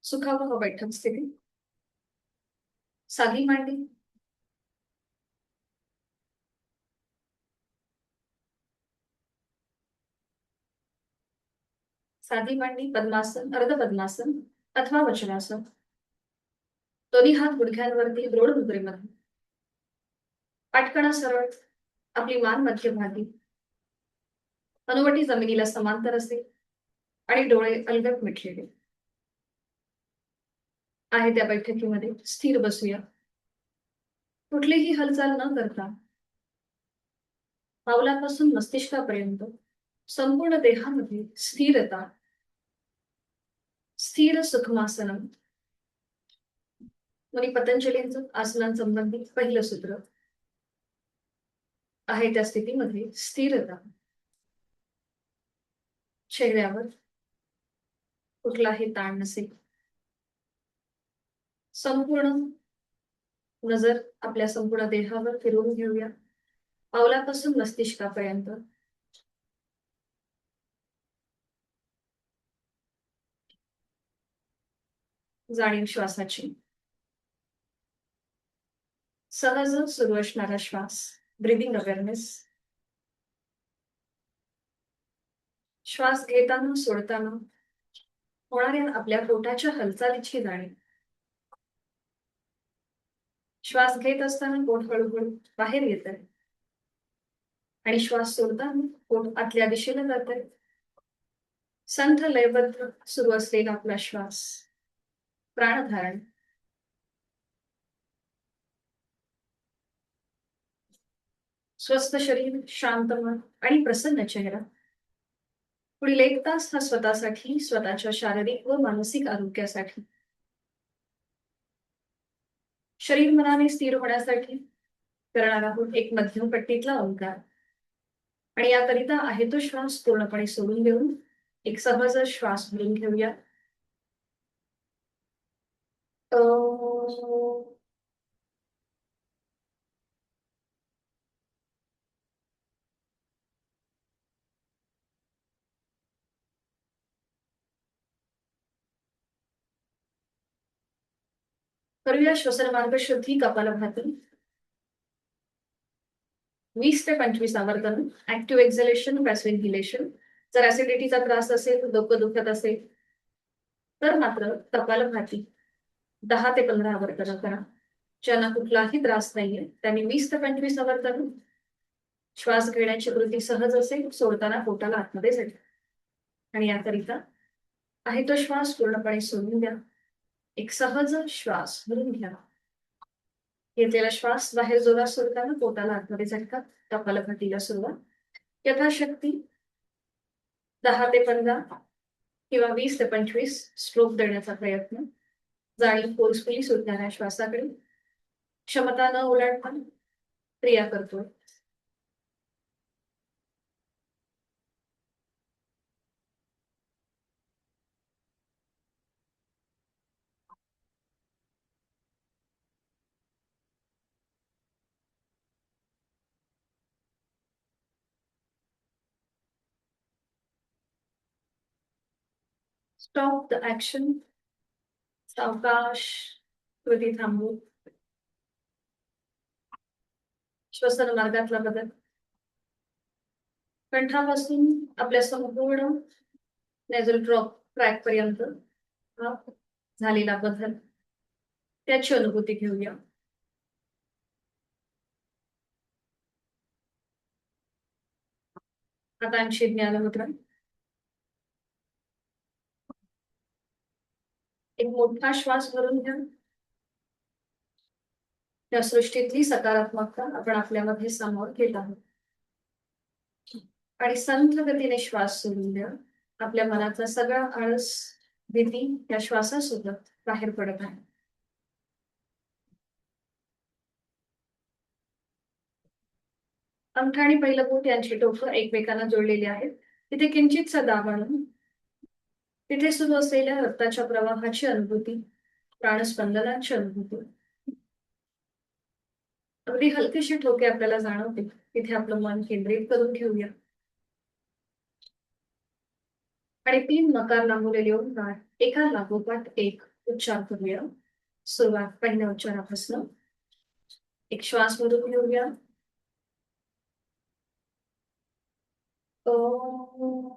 सुखावह बैठक स्थिती. साधी मांडी. साधी मांडी, पद्मासन, अर्ध पद्मासन अथवा वज्रासन. दोन्ही हात गुडघ्यांवरती दृढ मुद्रेमध्ये. पाठकणा सरळ, आपली मान मध्यभागी. हनुवटी जमिनीला समांतर असेल आणि डोळे अलगद मिटलेले. आहे त्या बैठकीमध्ये स्थिर बसूया. कुठलीही हालचाल न करता पावलापासून मस्तिष्कापर्यंत संपूर्ण देहामध्ये स्थिरता. स्थिर सुखमासनम. मुनी पतंजलींचं आसनांसंबंधित पहिलं सूत्र आहे. त्या स्थितीमध्ये स्थिरता. चेहऱ्यावर कुठलाही ताण नसेल. संपूर्ण नजर आपल्या संपूर्ण देहावर फिरवून घेऊया, पावलापासून मस्तिष्कापर्यंत. जाणीव श्वासाची. सहज सुरू असणारा श्वास, ब्रीदिंग अवेअरनेस. श्वास घेताना सोडताना होणाऱ्या आपल्या पोटाच्या हालचालीची जाणीव. श्वास घेत असताना पोट हळूहळू बाहेर येत आहे आणि श्वास सोडताना पोट आतल्या दिशेला जात आहे. संथ लयबद्ध सुरू असलेला आपला श्वास, प्राणधारण. स्वस्थ शरीर, शांत मन आणि प्रसन्न चेहरा. पुढील 1 तास हा स्वतःसाठी, स्वतःच्या शारीरिक व मानसिक आरोग्यासाठी, शरीर मनाने स्थिर होण्यासाठी करणार आहोत एक मध्यम पट्टीतला ओंकार. आणि याकरिता आहे तो श्वास पूर्णपणे सोडून देऊन एक सहज श्वास भरून घेऊया. करूया श्वसन मार्ग शुद्धी कपालभाती. 20 ते 25 आवर्तन. Active exhalation, passive inhalation. जर ऍसिडिटीचा त्रास असेल, डोकं दुखत असेल तर मात्र कपालभाती 10 ते 15 आवर्तन करा. ज्यांना कुठलाही त्रास नाहीये त्यांनी 20 ते 25 आवर्तन. श्वास घेण्याची वृत्ती सहज असेल, सोडताना पोटाला आतमध्ये जाईल. आणि याकरिता आहे तो श्वास पूर्णपणे सोडून द्या. एक सहज श्वास भरून घ्या. घेतलेला श्वास बाहेर जोरात सोडताना पोटाला आतमध्ये झटका. कपालभातीला सुरुवात. यथाशक्ती 10 ते 15 किंवा 20 ते 25 स्ट्रोक देण्याचा प्रयत्न. जाणीव फोर्सफुली सुटणाऱ्या श्वासाकडे. क्षमता न ओलांडता क्रिया करतोय. Stop the action. सावकाश कृती थांबवू. श्वसन मार्गातला बदल. कंठापासून आपल्या संपूर्ण नेझल ड्रॉप ट्रॅक पर्यंत हा झालेला बदल, त्याची अनुभूती घेऊया. हातांची ज्ञानमुद्रा. एक मोठा श्वास भरून घ्या. त्या सृष्टीतली सकारात्मकता आपण आपल्यामध्ये सामावून घेत आहोत. आणि संथ गतीने श्वास सोडून द्या. आपल्या मनाचा सगळा आळस, भीती या श्वासासोबत बाहेर पडत आहे. अंगठा आणि पहिलं बोट यांची टोकं एकमेकांना जोडलेली आहेत. तिथे किंचितसा दाब आणून तिथे सुरू असलेल्या रक्ताच्या प्रवाहाची अनुभूती, प्राणस्पंदनाची अनुभूती. अगदी हलकीशी ठोके आपल्याला जाणवते. तिथे आपलं मन केंद्रित करून घेऊया. आणि 3 नकार लांबवलेले ओंकार एका लागोपाठ एक उच्चार करूया. सुरुवात पहिल्या उच्चारापासून. एक श्वास भरून घेऊया. ओ.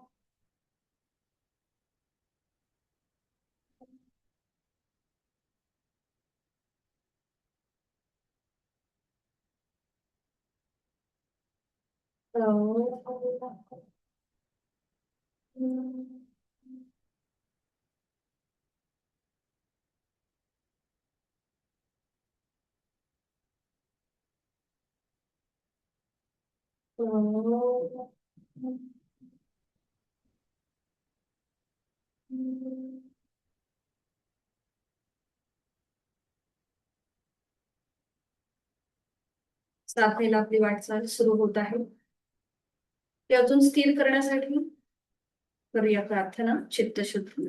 साधनेला आपली वाटचाल सुरू होत आहे. ते अजून स्थिर करण्यासाठी करूया प्रार्थना. चित्तशुद्धी.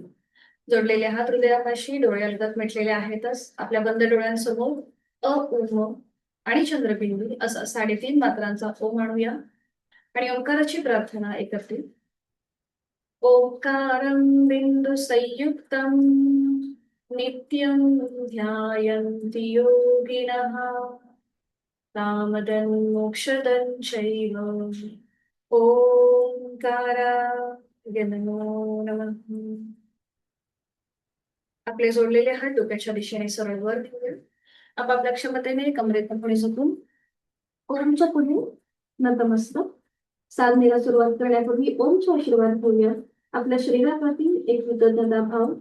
जोडलेले हात हृदयापाशी, डोळे अलगद मिटलेले आहेतच. आपल्या बंद डोळ्यांसमोर अ, उ, आणि चंद्रबिंदू असा 3.5 मात्रांचा ओम आणूया आणि ओंकाराची प्रार्थना एकत्रित. ओंकारं बिंदु संयुक्तं नित्यं ध्यायन्ति योगिनः कामदं मोक्षदं चैव. ओंकाराय नमो नमः. आपले जोडलेले हात डोक्याच्या दिशेने सरळ वर ठेवूया. आपापल्या क्षमतेने कमरेतून पुढे झुकून ओमच्या पुढे नतमस्तक. साधनेला सुरुवात करण्यापूर्वी ओमचा आशीर्वाद घेऊया. आपल्या शरीरावरती एक कृतज्ञता भाव.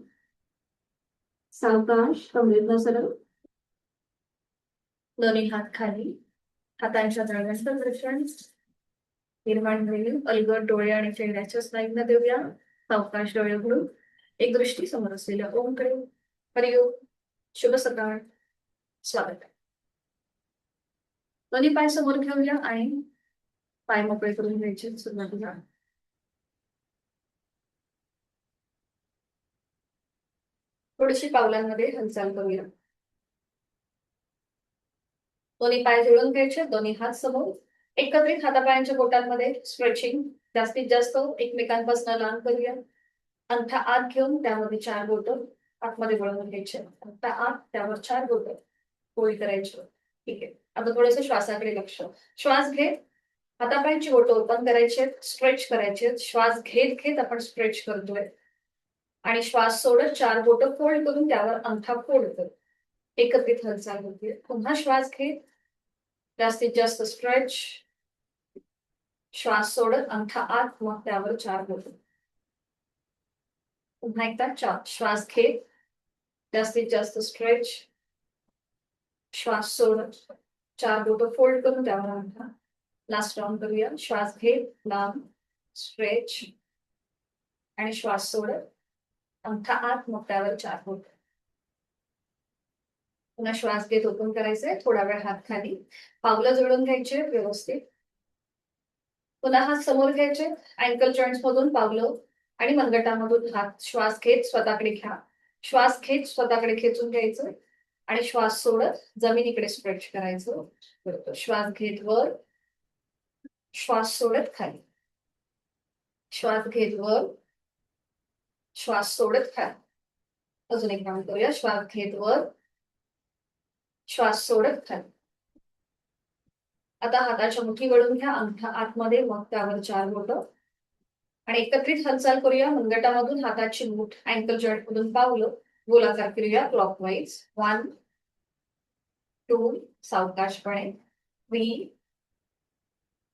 सावकाश कमरेतनं सरळ. दोन्ही हात खाली. हातांच्या तळव्यांचं दर्शन निर्माण होईल. अलगद डोळे आणि चेहऱ्याच्या स्नायूंना देऊया. सावकाश डोळे उघडून एक दृष्टी समोर असलेल्या ओमकडे. हरिओम. शुभ सकाळ. स्वागत. दोन्ही पाय समोर घेऊया आणि पाय मोकळे करून घ्यायचे. सुरुवातीला थोडीशी पावलांमध्ये हालचाल करूया. दोन्ही पाय जुळून घ्यायचे. दोन्ही हात समोर. एकत्रित हातापायांच्या बोटांमध्ये स्ट्रेचिंग. जास्तीत जास्त एकमेकांपासून लांब करूया. अंगठा आत घेऊन त्यामध्ये 4 बोट आतमध्ये वळवून घ्यायचे. अंगठा आत, त्यावर 4 बोट होळी करायची. ठीक आहे. आता थोडंसं श्वासाकडे लक्ष. श्वास घेत हातापायांची बोट ओपन करायचे, स्ट्रेच करायचे. श्वास घेत घेत आपण स्ट्रेच करतोय आणि श्वास सोडत 4 बोट फोल्ड करून त्यावर अंगठा फोल्ड करतो. एकत्रित हालचाल होते. पुन्हा श्वास घेत जास्तीत जास्त स्ट्रेच. श्वास सोडत अंगठा आत, मग त्यावर 4 बोट. पुन्हा एकदा 4. श्वास घेत जास्तीत जास्त स्ट्रेच. श्वास सोडत 4 बोट फोल्ड करून त्यावर अंगठा. लास्ट राऊंड करूया. श्वास घेत लांब स्ट्रेच आणि श्वास सोडत अंगठा आत, मग त्यावर 4 बोट. पुन्हा श्वास घेत ओपन करायचे. थोडा वेळ हात खाली. पावलं जोडून घ्यायचे व्यवस्थित. पुन्हा हात समोर घ्यायचे. अँकल जॉईंट्स मधून पावलं आणि मनगटामधून हात. श्वास घेत स्वतःकडे घ्या. श्वास घेत स्वतःकडे खेचून घ्यायचं आणि श्वास सोडत जमिनीकडे स्ट्रेच करायचं. श्वास घेत वर. श्वास सोडत खाली. श्वास घेत वर. श्वास सोडत खाली. अजून एक राऊंड करूया. श्वास घेत वर. श्वास सोडत खाली. आता हाताच्या मुठी वळून घ्या. अंगठा आतमध्ये, मग त्यावर 4 बोट आणि एकत्रित हालचाल करूया. मनगटामधून हाताची मूठ अँकल जॉईंट मधून पावलं गोलाकार करूया क्लॉकवाईज. 1 2 सावकाशपणे. 3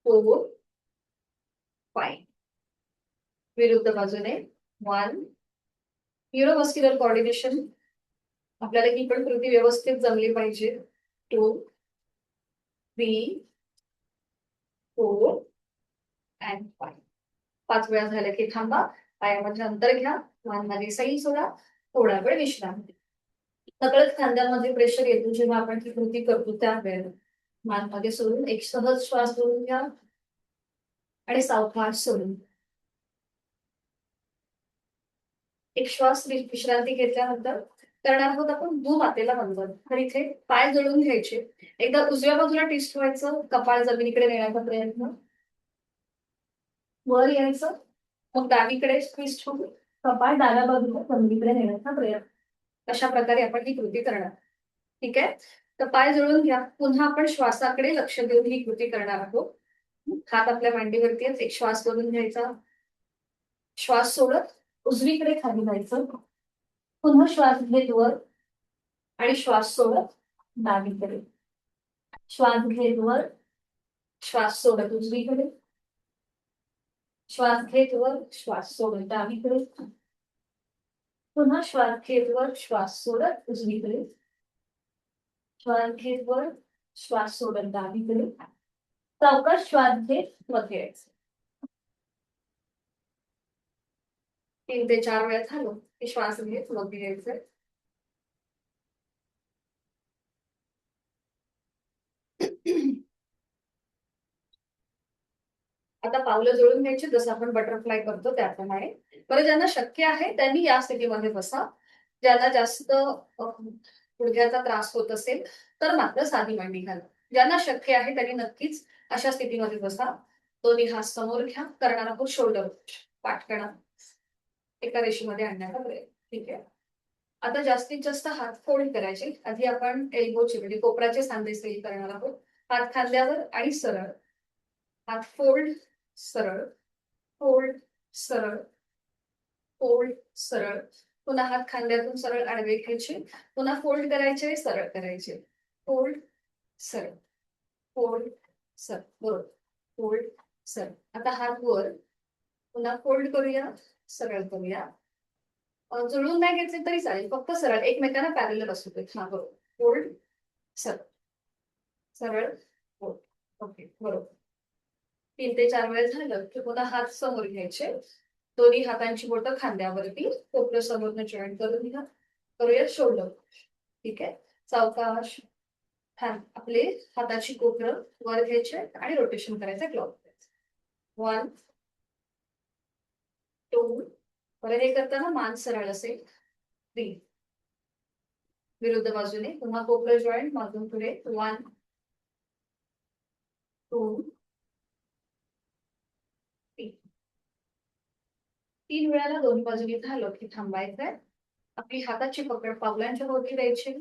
4 5. विरुद्ध बाजूने. 1. Neuromuscular coordination. आपल्याला ही पण कृती व्यवस्थित जमली पाहिजे. 2 3 4 and 5. 5 वेळा झालं की थांबा. पायामध्ये अंतर घ्या. मानमध्ये सैल सोडा. थोडा वेळ विश्रांती. नकळत खांद्यामध्ये प्रेशर येतो जेव्हा आपण ही कृती करतो त्यावेळेला. मानमध्ये सोडून एक सहज श्वास घेऊन घ्या आणि सावकाश सोडून. एक श्वास विश्रांती घेतल्यानंतर करणार आहोत आपण भूमातेला वंदन. तर इथे पाय जोडून घ्यायचे. एकदा उजव्या बाजूला टिस्ट व्हायचं. कपाळ जमिनीकडे नेण्याचा प्रयत्न. वर यायचं. मग डावीकडे ट्विस्ट होऊन कपाळ डाव्या बाजूला जमिनीकडे नेण्याचा प्रयत्न. अशा प्रकारे आपण ही कृती करणार. ठीक आहे. तर पाय जुळून घ्या. पुन्हा आपण श्वासाकडे लक्ष देऊन ही कृती करणार आहोत. हात आपल्या मांडीवरती आहे. एक श्वास वरून घ्यायचा, श्वास सोडत उजवीकडे खाली जायचं, पुन्हा श्वास घेत वर आणि श्वास सोडत डावीकडे, श्वास घेत वर, श्वास सोडत उजवीकडे, श्वास घेत वर, श्वास सोडत डावीकडे, पुन्हा श्वास घेत वर, श्वास सोडत उजवीकडे, श्वास घेत वर, श्वास सोडत डावीकडे, सावकाश श्वास घेत मध्ये यायचं. 3 ते 4 वेळा झालं की श्वास घेत मध्ये यायचं. आता पावलं जुळून घ्यायची, जसं आपण बटरफ्लाय करतो त्याप्रमाणे. बरं, ज्यांना शक्य आहे त्यांनी या स्थितीमध्ये बसा. ज्यांना जास्त गुडघ्याचा त्रास होत असेल तर मात्र साधी मांडी घाला. ज्यांना शक्य आहे त्यांनी नक्कीच अशा स्थितीमध्ये बसा. दोन्ही हात समोर घ्या. करणार आहोत शोल्डर पाठकणा एका रेषेमध्ये आणण्याचा प्रयत्न. ठीक आहे. आता जास्तीत जास्त हात फोल्ड करायचे. आधी आपण एल्बोचे म्हणजे कोपराचे सांधे सैल करणार आहोत. हात खांद्यावर आणि सरळ. हात फोल्ड, सरळ, फोल्ड, सरळ, फोल्ड, सरळ. पुन्हा हात खांद्यातून सरळ आडवे घ्यायचे, पुन्हा फोल्ड करायचे, सरळ करायचे, फोल्ड, सरळ, फोल्ड, सरळ. बरोबर. फोल्ड, सरळ. आता हात वर, पुन्हा फोल्ड करूया, सरळ करूया. जुळून नाही घेतले तरी चालेल, फक्त सरळ एकमेकांना पॅरलल असू देत. हा बरोबर. फोल्ड, सरळ, सरळ, फोल्ड. ओके, बरोबर. 3 ते 4 वेळा झालं की पुन्हा हात समोर घ्यायचे. दोन्ही हातांची बोटं खांद्यावरती, कोपरं समोरनं जॉईंट करून घ्या. करूया शोल्डर. ठीक आहे. सावकाश आपले हाताची कोपरं वर घ्यायचे आणि रोटेशन करायचं क्लॉकवाईज. 1 2. परत हे करताना मान सरळ असेल. 3. विरुद्ध बाजूने पुन्हा कोपरं जॉईंट मागून पुढे. 1 2 3. 3 वेळाला दोन्ही बाजूने झालं की थांबायचंय. आपली हाताची पकड पावलांच्या भोवती द्यायची.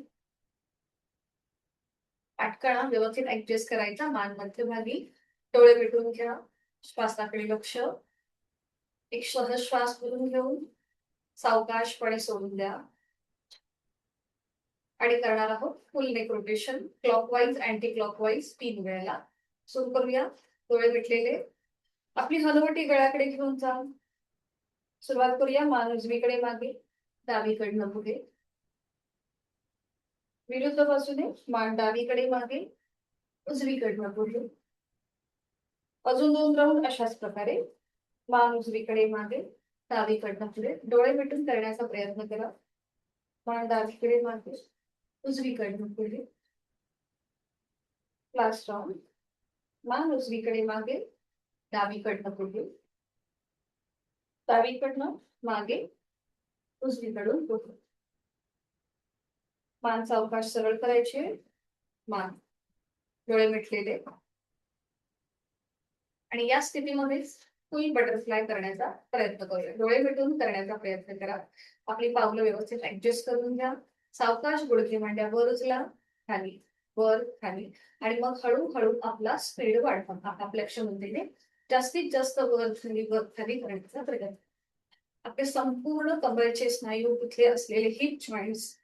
पाठकणा व्यवस्थित ऍडजस्ट करायचा. मान मध्यभागी, डोळे मिटून घ्या. श्वासाकडे लक्ष. एक सहज श्वास भरून घेऊन सावकाशपणे सोडून द्या. आणि करणार आहोत फुल neck rotation clockwise anti clockwise 3 वेळेला. सुरू करूया. डोळे मिटलेले. आपली हनुवटी गळ्याकडे घेऊन जा. सुरुवात करूया. मान उजवीकडे मागे, डावीकडनं पुढे. विरुद्ध बाजूने मान डावीकडे मागे, उजवीकडनं पुढे. अजून 2 राऊंड अशाच प्रकारे. मान उजवीकडे मागे, डावीकडनं पुढे. डोळे मिटून करण्याचा प्रयत्न करा. मान डावीकडे मागे, उजवीकडनं पुढे. Last round. मान उजवीकडे मागे, डावीकडनं पुढे. डावीकडनं मागे, उजवीकडून पुढे. मान सावकाश सरळ करायचे. मान, डोळे मिटलेले. आणि या स्थितीमध्येच फुल बटरफ्लाय करण्याचा प्रयत्न करूया. डोळे मिटून करण्याचा प्रयत्न करा. आपली पावलं व्यवस्थित ऍडजस्ट करून घ्या. सावकाश गुडघे मांड्या वर उचला, खाली, वर, खाली. आणि मग हळूहळू आपला स्पीड वाढवा. आपापल्या क्षमतेने जास्तीत जास्त वर खाली करण्याचा प्रयत्न. आपले संपूर्ण कमरेचे स्नायू तिथे असलेले हिप जॉईंट्स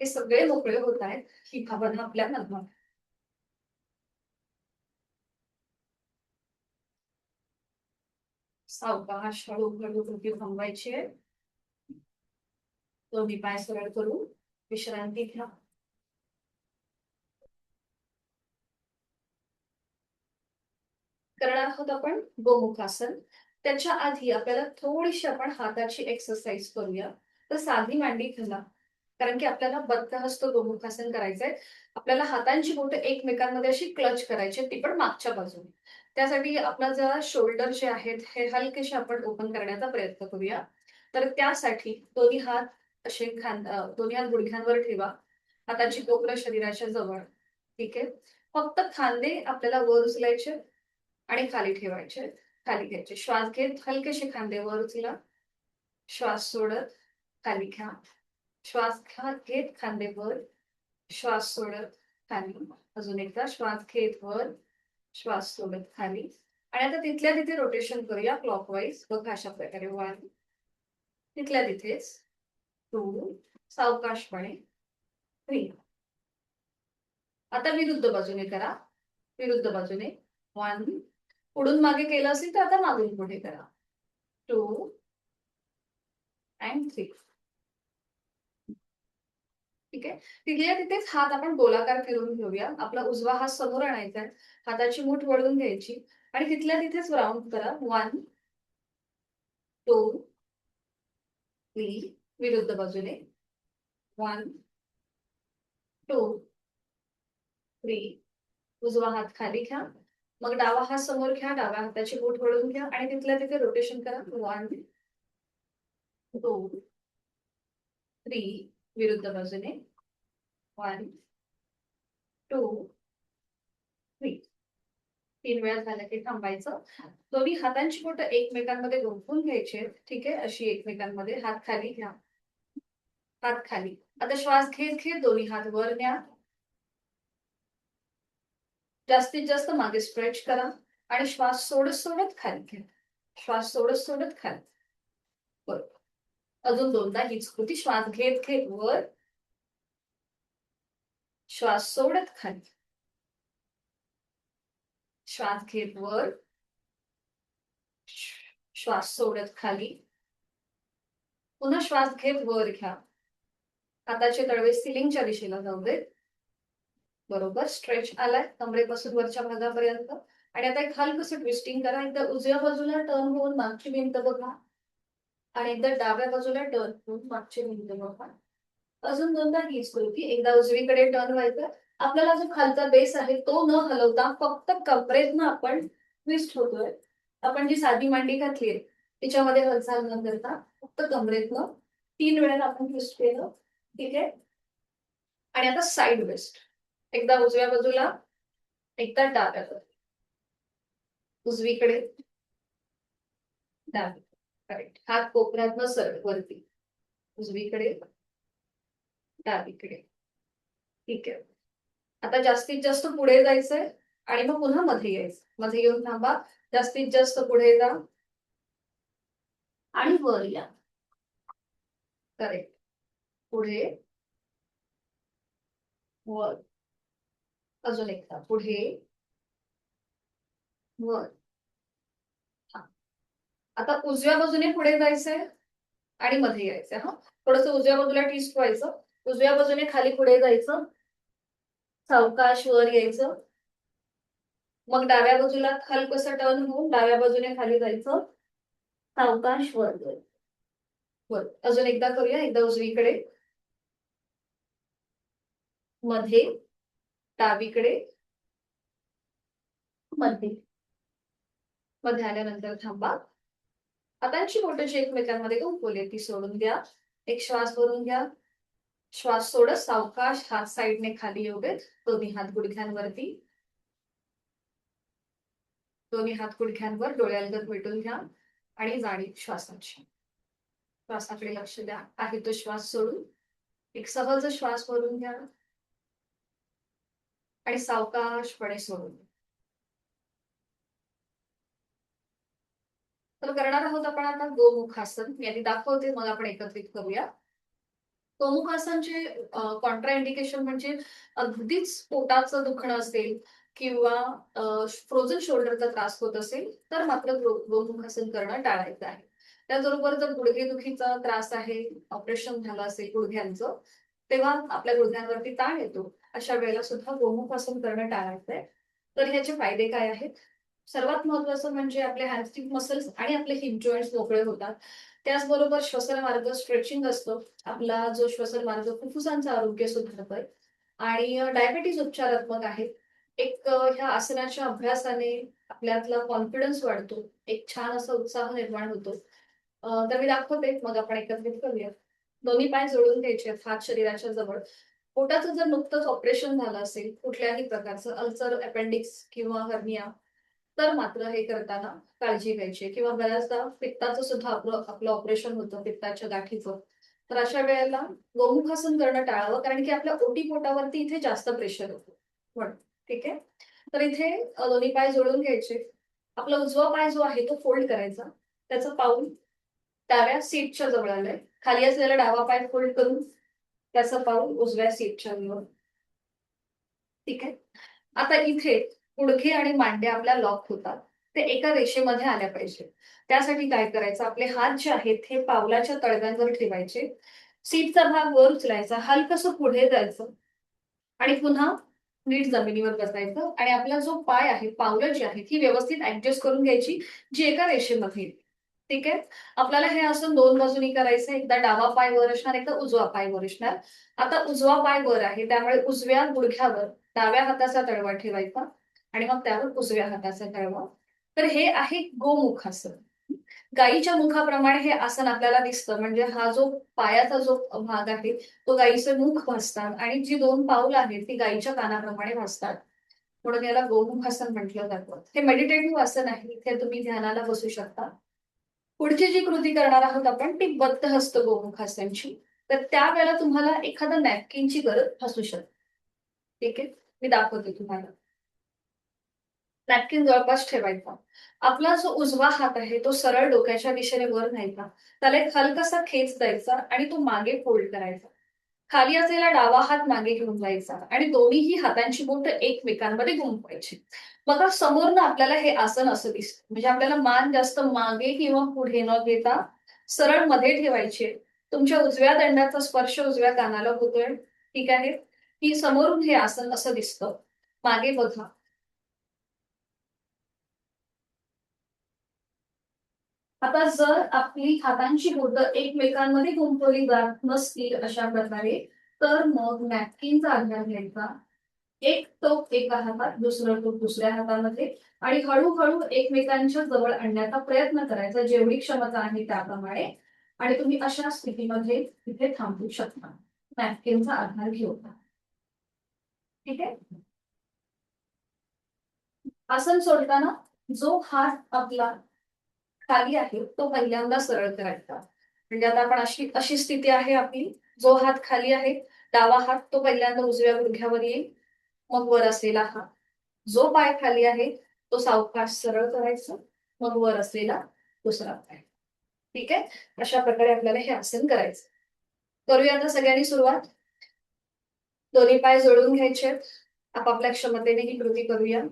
हे सगळे मोकळे होत आहेत ही भावना आपल्या मनात. सावकाश हळूहळू कृती थांबवायची आहे. दोन्ही पाय सरळ करून विश्रांती घ्या. करणार आहोत आपण गोमुखासन. त्याच्या आधी आपल्याला थोडीशी आपण हाताची एक्सरसाइज करूया. तर साधी मांडी घाला, कारण की आपल्याला बद्धहस्त गोमुखासन करायचंय. आपल्याला हातांची बोटं एकमेकांमध्ये अशी क्लच करायची, ती पण मागच्या बाजूने. त्यासाठी आपला जरा शोल्डर जे आहेत हे हलकेसे आपण ओपन करण्याचा प्रयत्न करूया. तर त्यासाठी दोन्ही हात असे दोन्ही हात गुडघ्यांवर ठेवा. हाताची कोपरं शरीराच्या जवळ. ठीक आहे. फक्त खांदे आपल्याला वर उचलायचे आणि खाली ठेवायचे. खाली घ्यायचे. श्वास घेत हलकेसे खांदे वर उचला. श्वास सोडत खाली घ्या. श्वास घेत खांदे वर, श्वास सोडत खाली. अजून एकदा श्वास घेत वर, श्वास सोडत खाली. आणि आता तिथल्या तिथे रोटेशन करूया क्लॉकवाईज. बघा अशा प्रकारे 1, तिथल्या तिथेच 2, सावकाशपणे 3. आता विरुद्ध बाजूने करा. विरुद्ध बाजूने 1, पुढून मागे केलं असेल तर आता मागून पुढे करा. 2 and 3. ठीक आहे. तिथल्या तिथेच हात आपण गोलाकार फिरून घेऊया. आपला उजवा हात समोर आणायचा आहे. हाताची मूठ वळून घ्यायची आणि तिथल्या तिथेच राऊंड करा. 1, 2, 3. विरुद्ध बाजूने 1, 2, 3. उजवा हात खाली घ्या. मग डावा हात समोर घ्या. डाव्या हाताची बोट वळून घ्या आणि तिथल्या तिथे रोटेशन करा. 1, 2, 3. विरुद्ध बाजूने 1, 2, 3. 3 वेळा झालं की थांबायचं. दोन्ही हातांची बोटं एकमेकांमध्ये गुंफून घ्यायचे. ठीक आहे. अशी एकमेकांमध्ये. हात खाली घ्या. हात खाली. आता श्वास घेत घेत दोन्ही हात वर न्या. जास्तीत जास्त मागे स्ट्रेच करा आणि श्वास सोडत सोडत खाली घ्या. श्वास सोडत सोडत खाली. बरोबर. अजून दोनदा हीच कृती. श्वास घेत घेत वर, श्वास सोडत खाली. श्वास घेत वर, श्वास सोडत खाली. पुन्हा श्वास घेत वर घ्या. हाताचे तळवे सिलिंगच्या दिशेला जाऊ देत. बरोबर. स्ट्रेच आलाय कमरेपासून वरच्या भागापर्यंत. आणि आता एक हलकसं ट्विस्टिंग करा. एकदा उजव्या बाजूला टर्न होऊन मागची भिंत बघा आणि एकदा डाव्या बाजूला टर्न होऊन मागची भिंत बघा. अजून दोनदा हीच कृती. एकदा उजवीकडे टर्न व्हायचं. आपल्याला जो खालचा बेस आहे तो न हलवता फक्त कमरेतनं आपण ट्विस्ट होतोय. आपण जी साधी मांडी घातली आहे तिच्यामध्ये हालचाल न करता फक्त कमरेतनं 3 वेळा आपण ट्विस्ट केलं. ठीक आहे. आणि आता साईड वेस्ट. एकदा उजव्या बाजूला, एकदा डाव्या बाजूला. उजवीकडे, डावी. करेक्ट. हात कोपऱ्यातनं सरळ वरती. उजवीकडे, डावीकडे. ठीक आहे. आता जास्तीत जास्त पुढे जायचंय आणि मग पुन्हा मध्ये यायचं. मध्ये येऊन थांबा. जास्तीत जास्त पुढे जा आणि वर या. करेक्ट. पुढे, वर. अजून एकदा पुढे, वर. आता उजव्या बाजूने पुढे जायचंय आणि मध्ये यायचंय. हा, थोडस उजव्या बाजूला ट्विस्ट व्हायचं. उजव्या बाजूने खाली पुढे जायचं. सावकाश वर यायचं. मग डाव्या बाजूला हलकसं टर्न होऊन डाव्या बाजूने खाली जायचं. सावकाश वर जायचं. वर. अजून एकदा करूया. एकदा उजवीकडे, मध्ये, डावीकडे, मध्ये. मध्ये आल्यानंतर थांबा. हातांची बोटं जी एकमेकांमध्ये गुंफवली ती सोडून द्या. एक श्वास भरून घ्या. श्वास सोडत सावकाश हात साईडने खाली येऊ देत. दोन्ही हात गुडघ्यांवरती. दोन्ही हात गुडघ्यांवर डोळ्यालगत भेटून घ्या आणि जाणीव श्वासाची. श्वासाकडे लक्ष द्या. आहे तो श्वास सोडून एक सहज श्वास भरून घ्या आणि सावकाशपणे सोडून. तर करणार आहोत आपण आता गोमुखासन. मी आधी दाखवते मग आपण एकत्रित करूया. गोमुखासनचे कॉन्ट्रा इंडिकेशन म्हणजे अगदीच पोटाचं दुखणं असेल किंवा फ्रोझन शोल्डरचा त्रास होत असेल तर मात्र गोमुखासन करणं टाळायचं आहे. त्याचबरोबर जर गुडघेदुखीचा त्रास आहे, ऑपरेशन झालं असेल गुडघ्यांचं, तेव्हा आपल्या गुडघ्यांवरती ताण येतो, अशा वेळेला सुद्धा गोमुखासन करणं टाळायचं आहे. तर ह्याचे फायदे काय आहेत? सर्वात महत्वाचं म्हणजे आपले हॅमस्ट्रिंग मसल्स आणि आपले हिप जॉईंट्स मोकळे होतात. त्याचबरोबर श्वसन मार्ग स्ट्रेचिंग असतो. आपला जो श्वसन मार्ग फुफ्फुसांचं आरोग्य सुधारतोय आणि डायबिटीज उपचारात्मक आहे. ह्या आसनाच्या अभ्यासाने आपल्यातला कॉन्फिडन्स वाढतो. एक छान असा उत्साह निर्माण होतो. तर मी दाखवते मग आपण एकत्रित करूया. दोन्ही पाय जोडून घ्यायचे, हात शरीराच्या जवळ. पोटाचं जर नुकतंच ऑपरेशन झालं असेल कुठल्याही प्रकारचं अल्सर, अपेंडिक्स किंवा हर्निया, तर मात्र हे करताना काळजी घ्यायची. किंवा बऱ्याचदा पित्ताचं सुद्धा आपलं ऑपरेशन होतं, पित्ताच्या गाठीचं, तर अशा वेळेला गोमुखासन करणं टाळावं, कारण की आपल्या ओटीपोटावरती इथे जास्त प्रेशर होतं म्हणून. ठीक आहे. तर इथे दोन्ही पाय जोडून घ्यायचे. आपला उजवा पाय जो आहे तो फोल्ड करायचा. त्याचं पाऊल डाव्या सीटच्या जवळ आलंय. खाली असलेला डावा पाय फोल्ड करून त्याचं पाऊल उजव्या सीटच्या जवळ. ठीक आहे. आता इथे गुडघे आणि मांड्या आपल्या लॉक होतात. ते एका रेषेमध्ये आल्या पाहिजे. त्यासाठी काय करायचं, आपले हात जे आहेत हे पावलाच्या तळव्यांवर ठेवायचे. सीटचा भाग वर उचलायचा, हलकसं पुढे जायचं आणि पुन्हा नीट जमिनीवर बसायचं आणि आपला जो पाय आहे, पावलं जी आहेत ही व्यवस्थित ऍडजस्ट करून घ्यायची, जी एका रेषेमध्ये येईल. ठीक आहे. आपल्याला हे असं दोन बाजूनी करायचं. एकदा डावा पाय वर असणार, एकदा उजवा पाय वर असणार. आता उजवा पाय वर आहे, त्यामुळे उजव्या गुडघ्यावर डाव्या हाताचा तळवा ठेवायचा आणि मग त्यावर उजव्या हाताचा तळवा. तर हे आहे गोमुखासन. गायीच्या मुखाप्रमाणे हे आसन आपल्याला दिसतं. म्हणजे हा जो पायाचा जो भाग आहे तो गायीचे मुख भासतात आणि जी दोन पाऊल आहेत ती गायीच्या कानाप्रमाणे भासतात. म्हणून याला गोमुखासन म्हटलं जातं. हे मेडिटेटिव्ह आसन आहे. इथे तुम्ही ध्यानाला बसू शकता. पुढची जी कृती करणार आहोत आपण ती बद्धहस्त गोमुखासनची. तर त्यावेळेला तुम्हाला एखादा नॅपकिनची गरज असू शकते. ठीक आहे. मी दाखवते तुम्हाला. नॅपकिन जवळपास ठेवायचा. आपला जो उजवा हात आहे तो सरळ डोक्याच्या दिशेने वर न्यायचा. त्याला एक हलकासा खेच द्यायचा आणि तो मागे फोल्ड करायचा. खाली असलेला डावा हात मागे घेऊन जायचा आणि दोन्हीही हातांची बोटं एकमेकांमध्ये गुंफवायची. बघा समोरनं आपल्याला हे आसन असं दिसतं. म्हणजे आपल्याला मान जास्त मागे किंवा पुढे न घेता सरळ मध्ये ठेवायची. तुमच्या उजव्या दंडाचा स्पर्श उजव्या कानाला होतोय. ठीक आहे. की समोरून हे आसन असं दिसतं. मागे बघा. आता जर आपली हातांची बोटं एकमेकांमध्ये गुंफवली जात नसतील अशा प्रकारे, तर मग नॅपकिनचा आधार घ्यायचा. एक टोक एका हातात, दुसरं टोक दुसऱ्या हातामध्ये आणि हळूहळू एकमेकांच्या जवळ आणण्याचा प्रयत्न करायचा, जेवढी क्षमता आहे त्याप्रमाणे. आणि तुम्ही अशा स्थितीमध्ये तिथे थांबू शकता नॅपकिनचा आधार घेऊन. ठीक आहे. आसन सोडताना जो हात आपला खाली आहे तो पहिल्यांदा सरळ करायचा. म्हणजे आता आपण अशी अशी स्थिती आहे आपली. जो हात खाली आहे, डावा हात तो पहिल्यांदा उजव्या गुडघ्यावर येईल, मग वर असलेला हात. जो पाय खाली आहे तो सावकाश सरळ करायचा, मग वर असलेला दुसरा पाय. ठीक आहे. अशा प्रकारे आपल्याला हे आसन करायचं. करूया आता सगळ्यांनी सुरुवात. दोन्ही पाय जोडून घ्यायचे. आपापल्या क्षमतेने ही कृती करूया.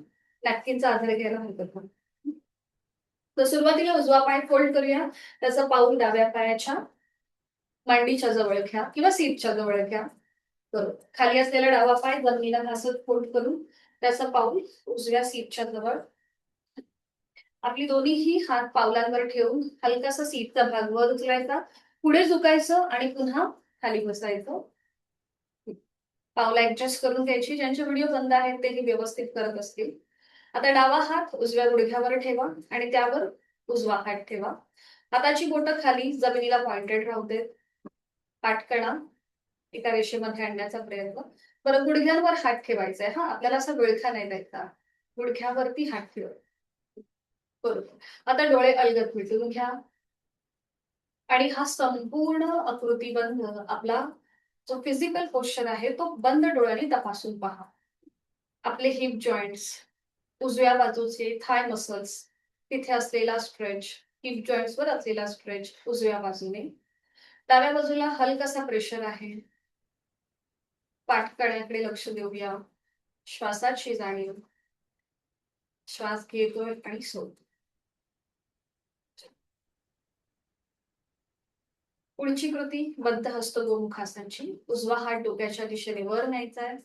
नॅपकिनचा आधार घ्यायला हरकत नाही. तर सुरुवातीला उजवा पाय फोल्ड करूया. त्याचा पाऊल डाव्या पायाच्या मांडीच्या जवळ घ्या किंवा सीटच्या जवळ घ्या. करू. खाली असलेला डावा पाय जमिनीला घासत फोल्ड करून त्याचा पाऊल उजव्या सीटच्या जवळ. आपली दोन्हीही हात पावलांवर ठेवून हलकासा सीटचा भाग वर उचलायचा, पुढे झुकायचं आणि पुन्हा खाली बसायचं. पावलं ऍडजस्ट करून घ्यायची. ज्यांचे व्हिडिओ बंद आहेत ते व्यवस्थित करत असतील. आता डावा हात उजव्या गुडघ्यावर ठेवा आणि त्यावर उजवा हात ठेवा. हाताची बोटं खाली जमिनीला पॉइंटेड राहू देत. पाठकणा एका रेषेमध्ये आणण्याचा प्रयत्न. परत गुडघ्यांवर हात ठेवायचा आहे. हा, आपल्याला असा विळखा नाही द्यायचा. गुडघ्यावरती हात ठेवा. बरोबर. आता डोळे अलगद मिटून घ्या आणि हा संपूर्ण आकृतीबंध आपला जो फिजिकल पोश्चर आहे तो बंद डोळ्यांनी तपासून पहा. आपले हिप जॉईंट्स, उजव्या बाजूचे थाय मसल्स, तिथे असलेला स्ट्रेच, हिप जॉईंट्स वर असलेला स्ट्रेच उजव्या बाजूने. डाव्या बाजूला हलकासा प्रेशर आहे. पाठकण्याकडे लक्ष देऊया. श्वासाची जाणीव. श्वास घेतोय आणि सोडतोय. पुढची कृती बद्धहस्त गोमुखासनची. उजवा हात डोक्याच्या दिशेने वर न्यायचा आहे.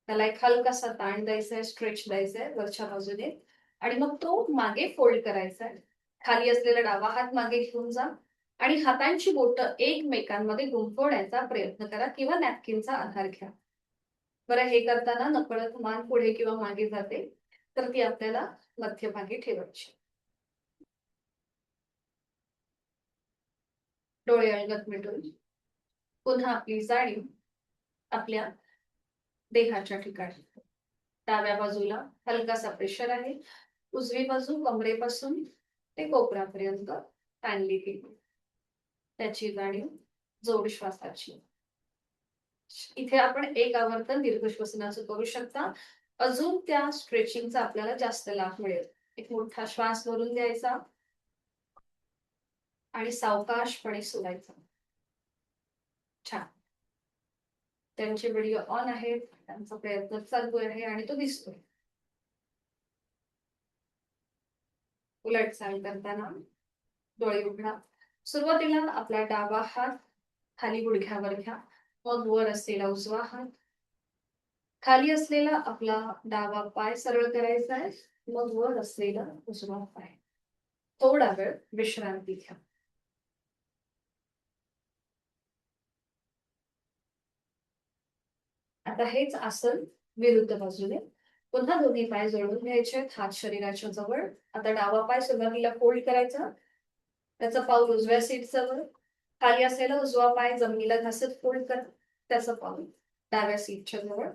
त्याला एक हलकासा ताण द्यायचा आहे, स्ट्रेच द्यायचा आहे वरच्या बाजूने आणि मग तो मागे फोल्ड करायचा आहे. खाली असलेला डावा हात मागे घेऊन जा आणि हातांची बोटं एकमेकांमध्ये गुंफवण्याचा प्रयत्न करा किंवा नॅपकिनचा आधार घ्या. बरं, हे करताना नकळत मान पुढे किंवा मागे जाते, तर ती आपल्याला मध्यभागी ठेवायची. डोळे अलगद मिटून पुन्हा आपली जाणीव आपल्या देहाच्या ठिकाणी. डाव्या बाजूला हलकासा प्रेशर आहे. उजवी बाजू कमरेपासून ते कोपरापर्यंत ताणली गेली. त्याची जाणीव. जोड श्वासाची. इथे आपण एक आवर्तन दीर्घ श्वसनाचं करू शकता. अजून त्या स्ट्रेचिंगचा आपल्याला जास्त लाभ मिळेल. एक मोठा श्वास भरून घ्यायचा आणि सावकाशपणे सोडायचा. छान. त्यांचे व्हिडिओ ऑन आहेत, त्यांचा प्रयत्न चालू आहे आणि तो दिसतोय. उलट चाल करताना डोळे उघडा. सुरुवातीला आपला डावा हात खाली गुडघ्यावर घ्या, मग वर असलेला उजवा हात, खाली असलेला आपला डावा पाय सरळ करायचा आहे, मग वर असलेला उजवा पाय. थोडा वेळ विश्रांती घ्या. आता हेच आसन विरुद्ध बाजूने. पुन्हा दोन्ही पाय जोडून घ्यायचे, हात शरीराच्या जवळ. आता डावा पाय सुरुवातीला फोल्ड करायचा, त्याचा पाऊल उजव्या सीट जवळ, खाली असलेला उजवा पाय जमिनीला घासत फोल्ड करा, त्याचं पाऊल डाव्या सीटच्या जवळ.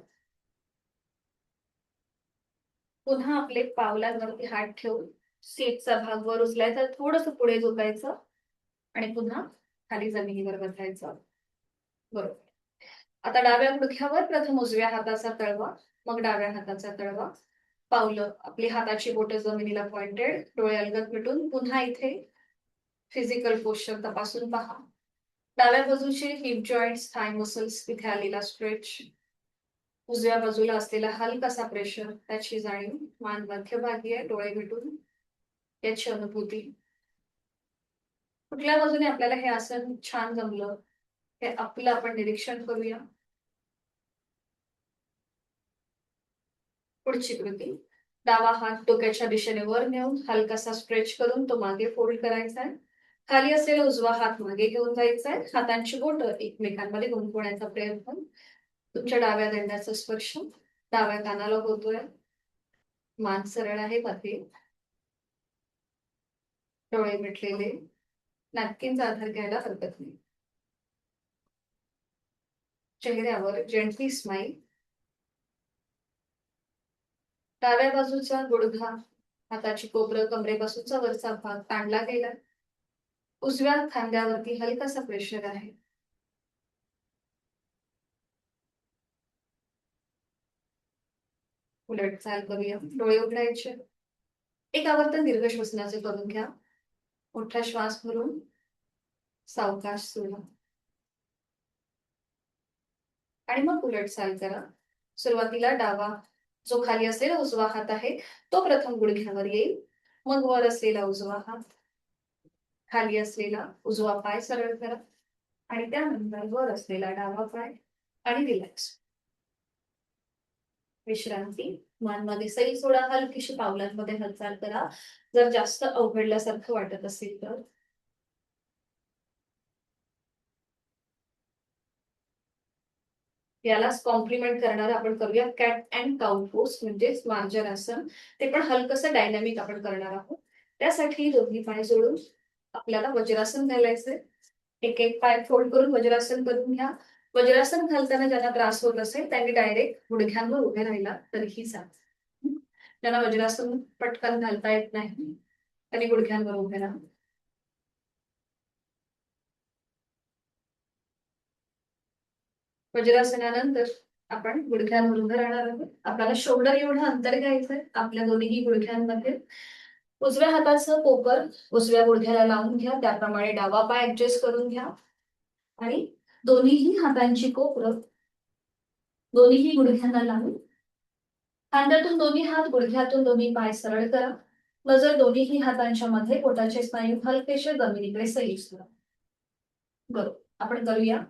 पुन्हा आपले पावलांवरती हात ठेवून सीटचा भाग वर उचलायचा, थोडस पुढे झोकायचं आणि पुन्हा खाली जमिनीवर बसायचं. बरोबर. आता डाव्या गुडघ्यावर प्रथम उजव्या हाताचा तळवा, मग डाव्या हाताचा तळवा. पावलं आपली हाताची बोटं जमिनीला पॉइंटेड, डोळे अलगद मिटून पुन्हा इथे फिजिकल पोस्चर तपासून पहा. डाव्या बाजूचे हिप जॉईंट्स, थाय मसल्स इथे आलेला स्ट्रेच, उजव्या बाजूला असलेला हलकासा प्रेशर त्याची जाणीव, मान मध्यभागी आहे, डोळे मिटून याची अनुभूती. कुठल्या बाजूने आपल्याला हे आसन छान जमलं हे आपलं आपण निरीक्षण करूया. पुढची कृती. डावा हात डोक्याच्या दिशेने वर नेऊन हलकासा स्ट्रेच करून तो मागे फोल्ड करायचा आहे. खाली असलेला उजवा हात मागे घेऊन जायचा आहे. हातांची बोटं एकमेकांमध्ये गुंफवण्याचा प्रयत्न. तुमच्या डाव्या दंडाचा स्पर्श डाव्या कानाला होतोय. मान सरळ आहे मध्ये, डोळे मिटलेले, नॅपकिनचा आधार घ्यायला हरकत नाही. चेहऱ्यावर जेंटली स्माईल. डाव्या बाजूचा गुडघा, हाताची कोपरं, कमरेपासूनचा वरचा भाग ताणला गेला. उजव्या खांद्यावरती हलकासा प्रेशर आहे. उलट चाल करूया. डोळे उघडायचे. एक आवर्तन दीर्घ श्वसनाचे करून घ्या. मोठा श्वास भरून सावकाश सोडा आणि मग उलट चाल करा. सुरुवातीला डावा जो खाली असलेला उजवा हात आहे तो प्रथम गुडघ्यावर येईल, मग वर असलेला उजवा हात, खाली असलेला उजवा पाय सरळ करा आणि त्यानंतर वर असलेला डावा पाय आणि रिलॅक्स. विश्रांती. मान मध्ये सैल सोडा, हलकीशी पावलांमध्ये हालचाल करा जर जास्त अवघडल्यासारखं वाटत असेल तर. यालाच कॉम्प्लिमेंट करणार आपण करूया कॅट अँड काऊ पोज म्हणजेच मार्जन आसन. ते पण हलकसं डायनॅमिक आपण करणार आहोत. त्यासाठी दोन्ही पाय जोडून आपल्याला वज्रासन घालायचंय. एक एक पाय फोल्ड करून वज्रासन करून घ्या. वज्रासन घालताना ज्यांना त्रास होत असेल त्यांनी डायरेक्ट गुडघ्यांवर उभे राहिला तरीही चालेल. ज्यांना वज्रासन पटकन घालता येत नाही त्यांनी गुडघ्यांवर उभे राहा. वज्रासनानंतर आपण गुडघ्यांवर उभं राहणार आहोत. आपल्याला शोल्डर एवढं अंतर घ्यायचंय आपल्या दोन्ही गुडघ्यांमध्ये. उजव्या हाताचं कोपर उजव्या गुडघ्याला लावून घ्या, त्याप्रमाणे डावा पाय ऍडजस्ट करून घ्या आणि दोन्हीही हातांची कोपर दोन्हीही गुडघ्यांना लावून खांद्यातून दोन्ही हात, गुडघ्यातून दोन्ही पाय सरळ करा. नजर दोन्हीही हातांच्या मध्ये, पोटाचे स्नायू हलकेशे जमिनीकडे सैल करा. बरोबर. आपण करूया.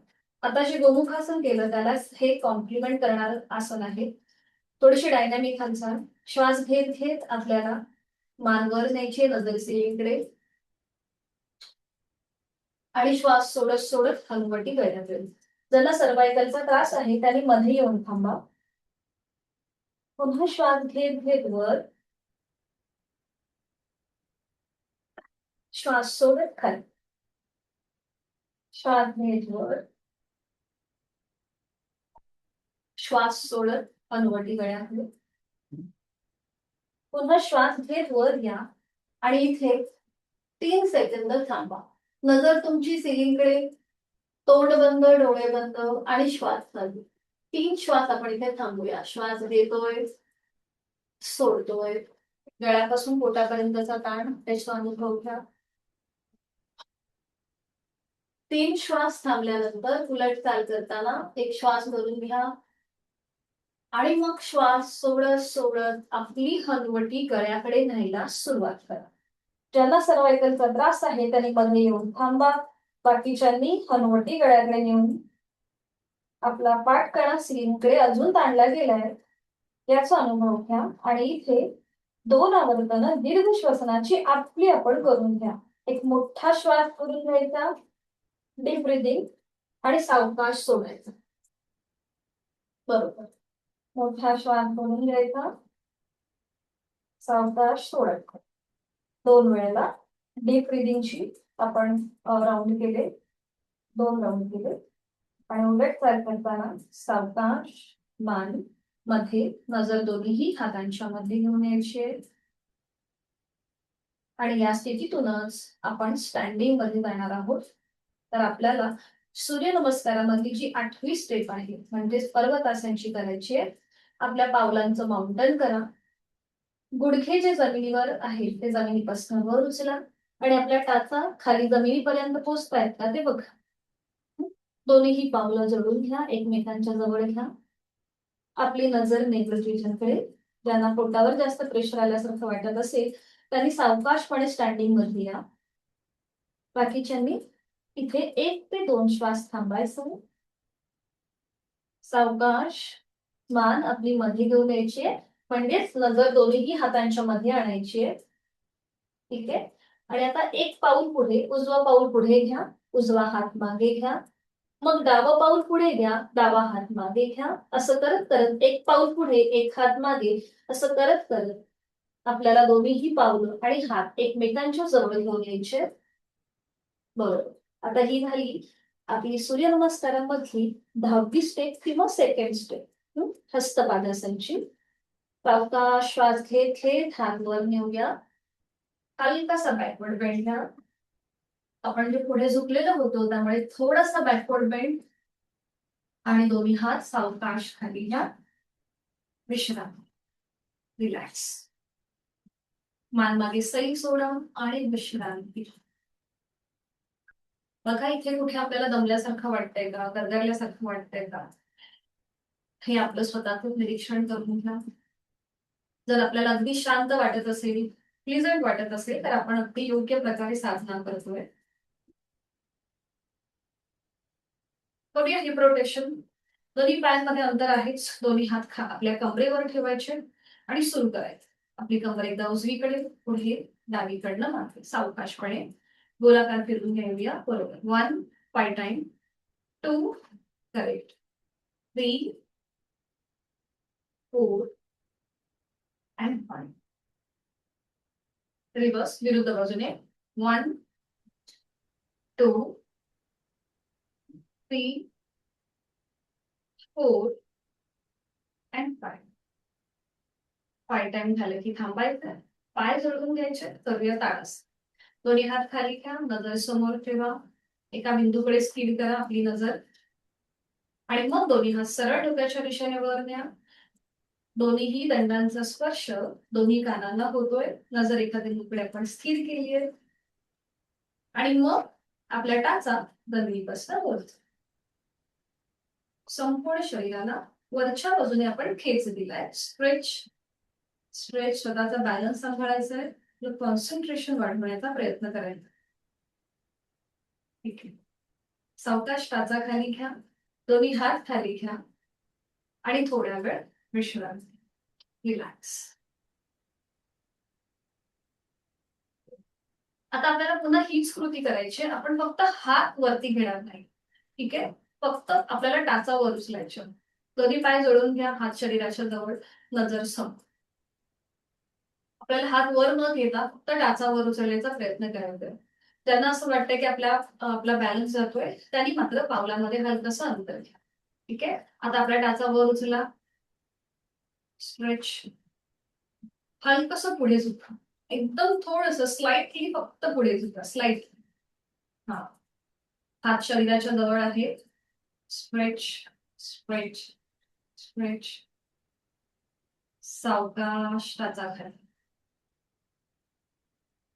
आता जे गोमुखासन केलं त्याला हे कॉम्प्लिमेंट करणार आसन आहे. थोडीशी डायनॅमिक हालचाल. श्वास घेत घेत आपल्याला मान वर न्यायची, नजर सिलिंगकडे आणि श्वास सोडत सोडत हनुवटी करण्यात येईल. ज्यांना सर्वायकलचा त्रास आहे त्यांनी मध्ये येऊन थांबा. पुन्हा श्वास घेत घेत वर, श्वास सोडत खाली, श्वास घेत वर, श्वास सोडत हनुवटी गळ्याकडे. पुन्हा श्वास घेत वर या आणि इथे 3 सेकंद थांबा. नजर तुमची सिलिंगकडे तोंड बंद, डोळे बंद आणि श्वास चालू. 3 श्वास आपण इथे थांबूया. श्वास घेतोय, सोडतोय. गळ्यापासून पोटापर्यंतचा ताण त्याचा अनुभव घ्या. 3 श्वास थांबल्यानंतर उलट चाल करताना एक श्वास भरून घ्या आणि मग श्वास सोडत सोडत आपली हनुवटी गळ्याकडे न्यायला सुरुवात करा. ज्यांना सर्वायकलचा त्रास आहे त्यांनी मध्ये येऊन थांबा. बाकीच्यांनी हनुवटी गळ्याकडे नेऊन आपला पाठ कणा स्क्रीनकडे अजून ताणला गेलाय याचा अनुभव घ्या आणि इथे 2 आवर्तनं दीर्घ श्वसनाची आपली आपण करून घ्या. एक मोठा श्वास करून घ्यायचा, डीप ब्रिदिंग आणि सावकाश सोडायचा. बरोबर. मोठा श्वास करून घ्यायचा, सावकाश सोडायचा. 2 वेळेला डीप ब्रिदिंगची आपण राऊंड केले, 2 राऊंड केले आणि उलट चाल करताना सावकाश मान मध्ये नजर दोन्हीही हातांच्या मध्ये घेऊन यायची आणि या स्थितीतूनच आपण स्टँडिंग मध्ये जाणार आहोत. तर आपल्याला सूर्यनमस्कारामधली जी 8वी स्टेप आहे म्हणजेच पर्वतासनची करायची आहे. आपल्या पावलांचं माउंटन करा. गुडघे जे जमिनीवर आहेत ते जमिनीपासून वर उचला आणि आपल्या टाचा खाली जमिनीपर्यंत पोहोचतायत का ते बघा. दोन्हीही पावलं जवळून घ्या, एकमेकांच्या जवळ घ्या. आपली नजर नेत्रद्विजांकडे. ज्यांना पोटावर जास्त प्रेशर आल्यासारखं वाटत असेल त्यांनी सावकाशपणे स्टँडिंग मध्ये या. बाकीच्यांनी इथे 1 ते 2 श्वास थांबायचं. सावकाश मान आपली मध्ये घेऊन यायची आहे म्हणजेच नजर दोन्हीही हातांच्या मध्ये आणायची आहे. ठीक आहे. आणि आता 1 पाऊल पुढे, उजवा पाऊल पुढे घ्या, उजवा हात मागे घ्या. मग डावं पाऊल पुढे घ्या, डावा हात मागे घ्या. असं करत करत 1 पाऊल पुढे, 1 हात मागे, असं करत करत आपल्याला दोन्हीही पावलं आणि हात एकमेकांच्या जवळ घेऊन यायचे. बरोबर. आता ही झाली आपली सूर्यनमस्कारामधली 10वी स्टेप किंवा सेकंड स्टेप, हस्तपादासनची. सावकाश श्वास घेत घेत हात वर नेऊया. हलकासा बॅकवर्ड बेंड घ्या. आपण जे पुढे झुकलेलो होतो त्यामुळे थोडासा बॅकवर्ड बेंड आणि दोन्ही हात सावकाश खाली घ्या. विश्रांती, रिलॅक्स. मान मागे सैल सोडा आणि विश्रांती. बघा इथे कुठे आपल्याला दमल्यासारखं वाटतंय का, गरगरल्यासारखं वाटतंय का, हे आपलं स्वतःचं निरीक्षण करून घ्या. जर आपल्याला अगदी शांत वाटत असेल, प्लीजंट वाटत असेल तर आपण अगदी योग्य प्रकारे साधना करतोय. करूया हिप रोटेशन. दोन्ही पायांमध्ये अंतर आहेच. दोन्ही हात आपल्या कमरेवर ठेवायचे आणि सुरू करायचं. आपली कमर एकदा उजवीकडे, पुढे डावीकडनं मागे सावकाशपणे गोलाकार फिरून घेऊया. बरोबर. 1 5 टाइम, 2 करेक्ट, 3 4 and 5. रिव्हर्स विरुद्ध बाजूने. 1 2 3 4 and 5. 5 टाइम झाले की थांबायचं. पाय जोडून घ्यायचे. करूया ताडास. दोन्ही हात खाली घ्या, नजर समोर ठेवा. एका बिंदूकडे स्थिर करा आपली नजर आणि मग दोन्ही हात सरळ डोक्याच्या दिशेने वर न्या. दोन्हीही दंडांचा स्पर्श दोन्ही कानांना होतोय. नजर एका बिंदूकडे आपण स्थिर केली आहे आणि मग आपल्या टाचा जमिनीपासून वरतो. संपूर्ण शरीराला वरच्या बाजूने आपण खेच दिलाय. Stretch stretch. स्वतःचा बॅलन्स सांभाळायचा आहे. कॉन्सन्ट्रेशन वाढवण्याचा प्रयत्न करायचा. ठीक आहे. सावकाश टाचा खाली घ्या, दोन्ही हात खाली घ्या आणि थोड्या वेळ विश्रांती, रिलॅक्स. आता आपल्याला पुन्हा हीच कृती करायची. आपण फक्त हात वरती घेणार नाही. ठीक आहे. फक्त आपल्याला टाचा वर उचलायच्या. दोन्ही पाय जोडून घ्या, हात शरीराच्या जवळ, नजर समोर. आपल्याला हात वर न घेता फक्त टाचा वर उचलण्याचा प्रयत्न करायचा. त्यांना असं वाटतं की आपला बॅलन्स जातोय, त्यांनी मात्र पावलांमध्ये हलकसं अंतर घ्या. ठीक आहे. आता आपल्या टाचा वर उचला, स्ट्रेच, हलकसं पुढे झुका. एकदम थोडंसं स्लाइटली फक्त पुढे झुका, स्लाइटली. हा. हात शरीराच्या जवळ आहे. Stretch stretch stretch. सावकाश टाचाखाली.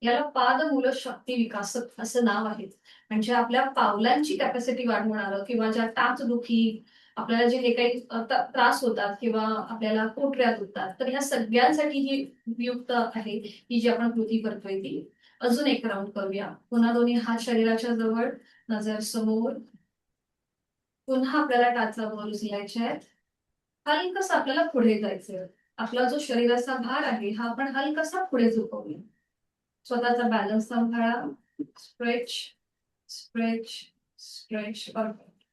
याला पादमूल शक्ती विकासक असं नाव आहे. म्हणजे आपल्या पावलांची कॅपॅसिटी वाढवणारं किंवा ज्या टाचदुखी, आपल्याला जे हे काही त्रास होतात किंवा आपल्याला पोटऱ्या दुखतात, तर ह्या सगळ्यांसाठी ही उपयुक्त आहे ही जी आपण कृती करतोय ती. अजून एक राऊंड करूया. पुन्हा दोन्ही हात शरीराच्या जवळ, नजर समोर. पुन्हा आपल्याला टाचावर उचलायचे आहेत. हलकसं आपल्याला पुढे जायचंय. आपला जो शरीराचा भार आहे हा आपण हलकसा पुढे झुकवूया. स्वतःचा बॅलन्स सांभाळा. Stretch stretch stretch. Perfect.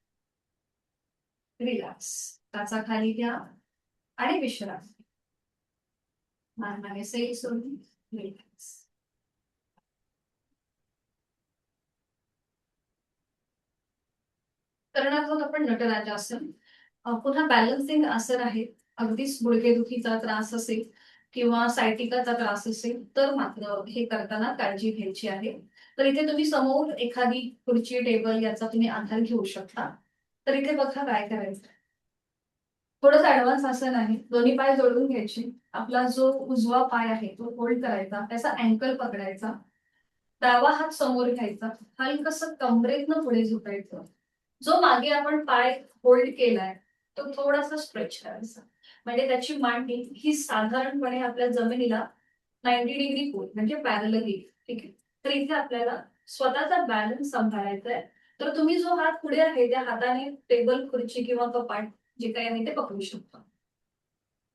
Relax. टाचा खाली घ्या आणि विश्राम. मान मागे सैल सोडून रिलॅक्स. करणार आहोत आपण नटराजासन. पुन्हा बॅलन्सिंग आसन आहे. अगदीच गुडघेदुखीचा त्रास असेल किंवा सायटिकाचा त्रास असेल तर मात्र हे करताना काळजी घ्यायची आहे. तर इथे तुम्ही समोर एखादी खुर्ची, टेबल याचा तुम्ही आधार घेऊ शकता. तर इथे बघा काय करायचं. थोडंसं ऍडव्हान्स आसन आहे. दोन्ही पाय जोडून घ्यायचे. आपला जो उजवा पाय आहे तो होल्ड करायचा, त्याचा अँकल पकडायचा. डावा हात समोर घ्यायचा. हलकसं कमरेतनं पुढे झुकायचं. जो मागे आपण पाय होल्ड केलाय तो थोडासा स्ट्रेच करायचा. म्हणजे त्याची मांडी ही साधारणपणे आपल्या जमिनीला 90 डिग्री होईल, म्हणजे पॅरलल येईल. ठीक आहे. तर इथे आपल्याला स्वतःचा बॅलन्स सांभाळायचा आहे. तर तुम्ही जो हात पुढे आहे त्या हाताने टेबल, खुर्ची किंवा कपाट जे काही आहे ते पकडू शकता.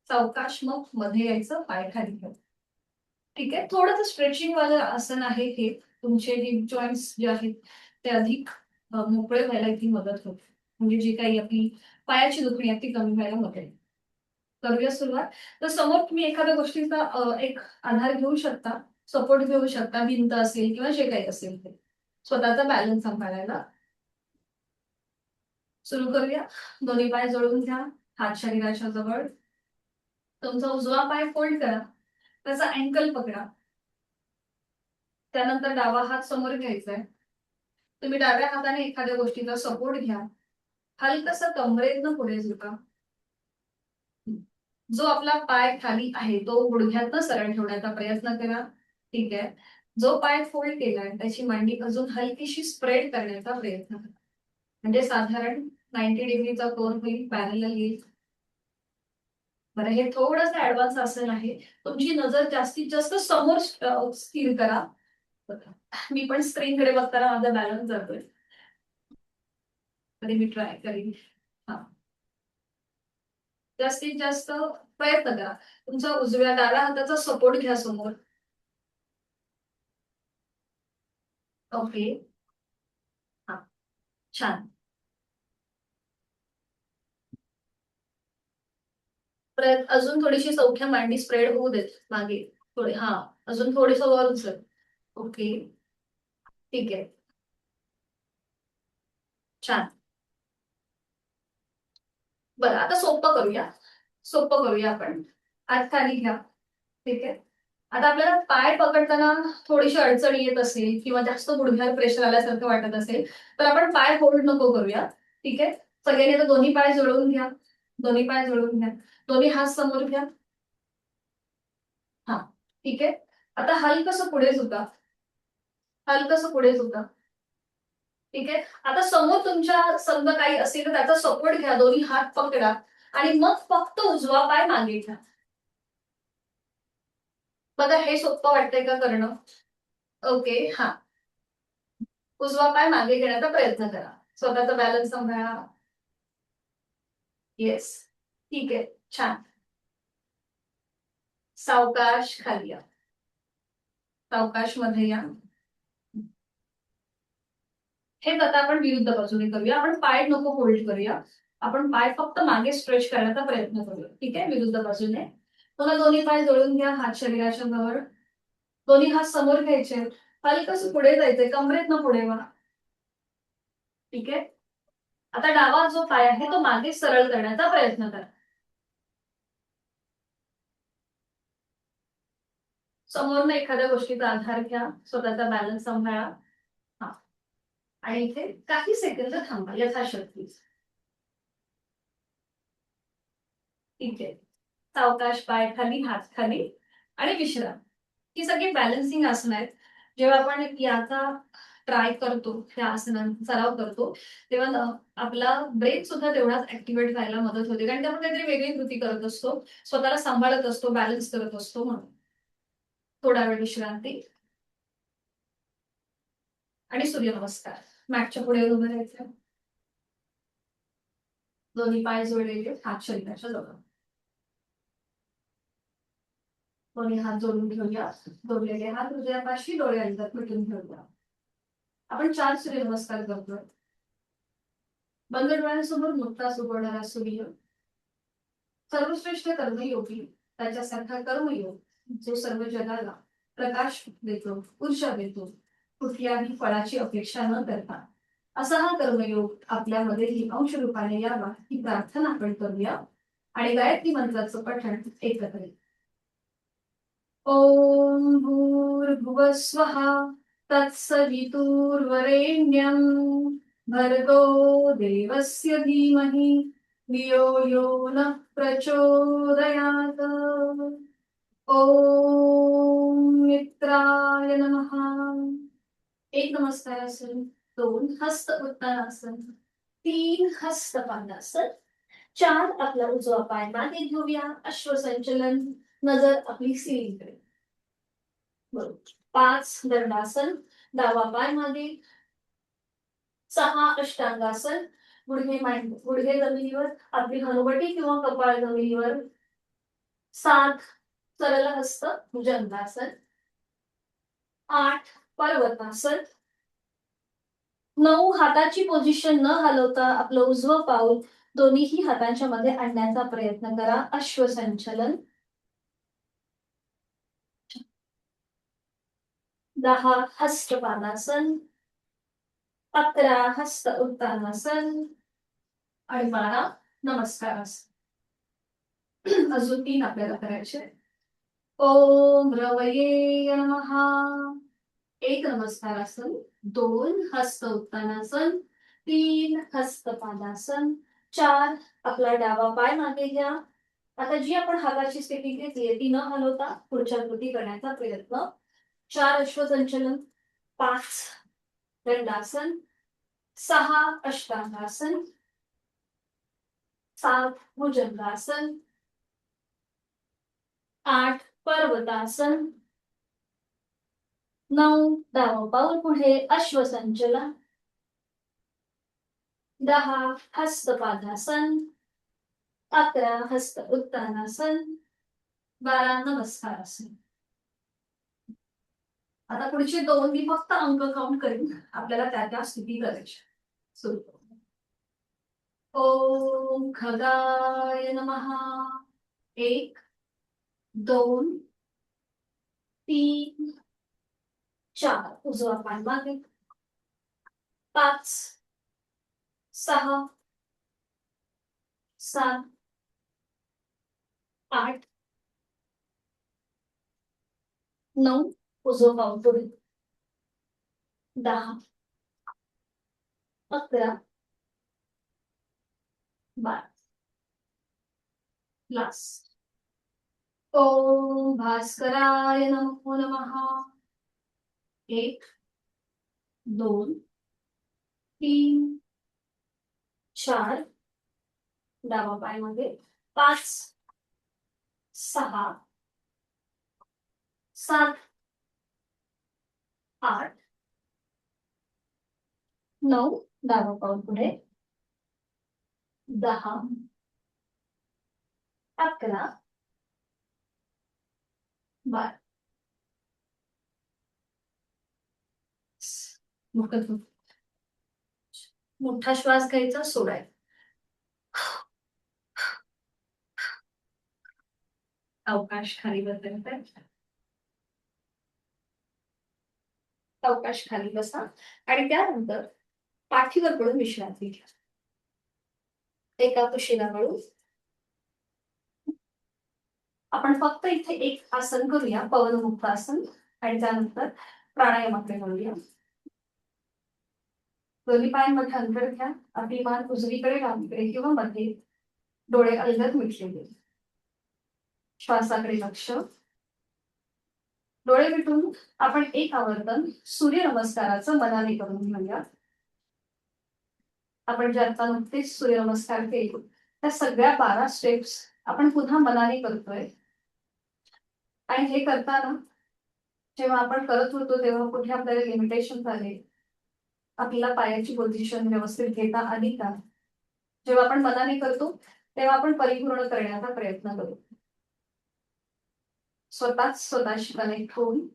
सावकाश मग मध्ये यायचं, पाय खाली घ्यायचं. ठीक आहे. थोडंसं स्ट्रेचिंग वालं आसन आहे हे. तुमचे हिप जॉईंट्स जे आहेत ते अधिक मोकळे व्हायला इथे मदत होते. म्हणजे जी काही आपली पायाची दुखणी आहे ती कमी व्हायला मदत होते. करूया सुरुवात. तर समोर तुम्ही एखाद्या गोष्टीचा एक आधार घेऊ शकता, सपोर्ट घेऊ शकता, भिंत असेल किंवा जे काही असेल ते. स्वतःचा बॅलन्स सांभाळायला सुरू करूया. दोन्ही पाय जोडून घ्या. हात शरीराच्या जवळ. तुमचा उजवा पाय फोल्ड करा. त्याचा अँकल पकडा. त्यानंतर डावा हात समोर घ्यायचा आहे. तुम्ही डाव्या हाताने एखाद्या गोष्टीचा सपोर्ट घ्या. हलकसं कमरेतनं पुढे झुका. जो आपला पाय खाली आहे तो गुडघ्यातनं सरळ ठेवण्याचा प्रयत्न करा. ठीक आहे. जो पाय फोल्ड केलाय त्याची मांडी अजून हलकीशी स्प्रेड करण्याचा प्रयत्न करा. म्हणजे साधारण 90 डिग्रीचा कोन होईल, पॅरलल येईल. बरं, हे थोडंसं ऍडव्हान्स आसन आहे. तुमची नजर जास्तीत जास्त समोर स्थिर करा. बघा, मी पण स्क्रीनकडे बघताना माझा बॅलन्स जातोय. तरी मी ट्राय करेन. हा, जास्तीत जास्त प्रयत्न करा. तुमचा डाव्या हाताचा सपोर्ट घ्या समोर. ओके. हा, छान. अजून थोडीशी सौख्या मांडी स्प्रेड होऊ देत मागे. थोडे, हा, अजून थोडेस वर उचल. ओके. ठीक आहे. छान. बरं, आता सोपं करूया. सोपं करूया आपण. हात खाली घ्या. ठीक आहे. आता आपल्याला पाय पकडताना थोडीशी अडचण येत असेल किंवा जास्त गुडघ्यावर प्रेशर आल्यासारखं वाटत असेल तर आपण पाय होल्ड नको करूया. ठीक आहे. सगळ्यांनी आता दोन्ही पाय जोडून घ्या. दोन्ही पाय जोडून घ्या. दोन्ही हात समोर घ्या. हा, ठीक आहे. आता हलकसं पुढे झुका. हलकसं पुढे झुका. ठीक आहे. आता समोर तुमच्या समजा काही असेल तर त्याचा सपोर्ट घ्या. दोन्ही हात पकडा आणि मग फक्त उजवा पाय मागे घ्या. बघा, हे सोपं वाटतंय का करणं? ओके. हा, उजवा पाय मागे घेण्याचा प्रयत्न करा. स्वतःचा बॅलन्स सांभाळा. येस. ठीक आहे. छान. सावकाश खाली या. सावकाश मध्ये या. हेच आता आपण विरुद्ध बाजूने करूया. आपण पाय नको होल्ड करूया. आपण पाय फक्त मागे स्ट्रेच करण्याचा प्रयत्न करूया. ठीक आहे. विरुद्ध बाजूने. पुन्हा दोन्ही पाय जोडून घ्या. हात शरीराच्या जवळ. दोन्ही हात समोर घ्यायचे. हलकसं पुढे जायचंय. कमरेतनं पुढे व्हा. ठीक आहे. आता डावा जो पाय आहे तो मागे सरळ करण्याचा प्रयत्न करा. समोरनं एखाद्या गोष्टीचा आधार घ्या. स्वतःचा बॅलन्स सांभाळा. हा, आणि इथे काही सेकंद थांबा यथाशक्ती. इथे सावकाश पाय खाली, हात खाली आणि विश्राम. ही सगळी बॅलन्सिंग आसनं आहेत. जेव्हा आपण याचा ट्राय करतो, त्या आसनांचा सराव करतो, तेव्हा आपला ब्रेन सुद्धा तेवढाच ऍक्टिव्हेट व्हायला मदत होते. कारण आपण काहीतरी वेगळी कृती करत असतो, स्वतःला सांभाळत असतो, बॅलन्स करत असतो म्हणून. थोडा वेळ विश्रांती आणि सूर्यनमस्कार. मॅटच्या पुढे उभं राहायचं. दोन्ही पाय जोडलेले, हात शरीराच्या जवळ. दोन्ही हात जोडून घेऊया. जोडलेले हात हृदयापाशी, डोळे अंतरात मिटून घेऊया. आपण 4 सूर्यनमस्कार करतोय. बंद डोळ्यांसमोर नुकताच उगवणारा सूर्य, सर्वश्रेष्ठ कर्मयोगी, त्याच्यासारखा कर्मयोग जो सर्व जगाला प्रकाश देतो, ऊर्जा देतो, कुठल्याही फळाची अपेक्षा न करता, असा हा कर्मयोग आपल्यामध्येही अंश रूपाने यावा ही प्रार्थना आपण करूया. आणि गायत्री मंत्राचं पठण एकत्र. ओम भूर्भुवः स्वः तत्सवितुर्वरेण्यं भर्गो देवस्य धीमहि धियो यो नः प्रचोदयात्. ओम मित्राय नमः. एक नमस्कारासन, 2 हस्त उत्तानासन, 3 हस्त पादासन, 4 आपला उजवा पाय मागे घेऊया, अश्वसंचलन, नजर आपली सीलिंगकडे. बरोबर. 5 दंडासन, डावा पाय मागे, 6 अष्टांगासन, गुडघे जमिनीवर, आपली हनुवटी किंवा कपाळ जमिनीवर, 7 सरळ हस्त भुजंगासन, 8 पर्वतासन, 9 हाताची पोझिशन न हलवता आपलं उजवं पाऊल दोन्हीही हातांच्या मध्ये आणण्याचा प्रयत्न करा, अश्वसंचलन. 10 हस्तपादासन, 11 हस्त उत्तानासन आणि 12 नमस्कारासन. अजून 3 आपल्याला करायचे. ओम रवये नमः. 1 नमस्कारासन, 2 हस्त उत्तानासन, 3 हस्त पादासन, 4 आपला डावा पाय मागे घ्या. आता जी आपण हाताची स्थिती घेतली ती न हलवता पुढच्या कृती करण्याचा प्रयत्न. 4 अश्वसंचलन, 5 दंडासन, 6 अष्टांगासन, 7 भुजंगासन, 8 पर्वतासन, 9 डावं पाऊल पुढे अश्वसंचलन, 10 हस्तपादासन, 11 हस्त उत्तानासन, 12 नमस्कारासन. आता पुढचे 2 मी फक्त अंक काउंट करीन, आपल्याला त्या त्या स्थिती करायच्या. सुरू. ओम खगाय नमः. 1 2 3 4 उजवा पाय मागे, 5 6 7 8 9 उजवा पाऊल पुढे, 10 11 12 लास्ट. ओम भास्कराय नमो नमः. 1 2 3 4 डावा पाय मागे, 5 6 7 8 9 डावा पाऊल पुढे, 10 11 12. मोठा श्वास घ्यायचा, सोडायचा. अवकाश खाली बसायचा. अवकाश खाली बसा आणि त्यानंतर पाठीवर पडून विश्रांती घ्या. एका कुशीला पडून आपण फक्त इथे एक आसन करूया, पवनमुक्त आसन, आणि त्यानंतर प्राणायामाकडे वळूया. दोन्ही पायांमध्ये अंतर घ्या. आपली मान उजवीकडे डावीकडे किंवा मध्ये. डोळे अलगद मिटलेले. श्वासाकडे लक्ष. डोळे मिटून आपण एक आवर्तन सूर्यनमस्काराचं मनाने करून घेऊया. आपण जे आता नुकतेच सूर्यनमस्कार केले त्या सगळ्या 12 स्टेप्स आपण पुन्हा मनाने करतोय. आणि हे करताना जेव्हा आपण करत होतो तेव्हा कुठे आपल्याला लिमिटेशन आले, आपल्याला पायाची पोझिशन व्यवस्थित घेता आली का? जेव्हा आपण मनाने करतो तेव्हा आपण परिपूर्ण करण्याचा प्रयत्न करू. स्वतःच स्वतःशी कनेक्ट होऊन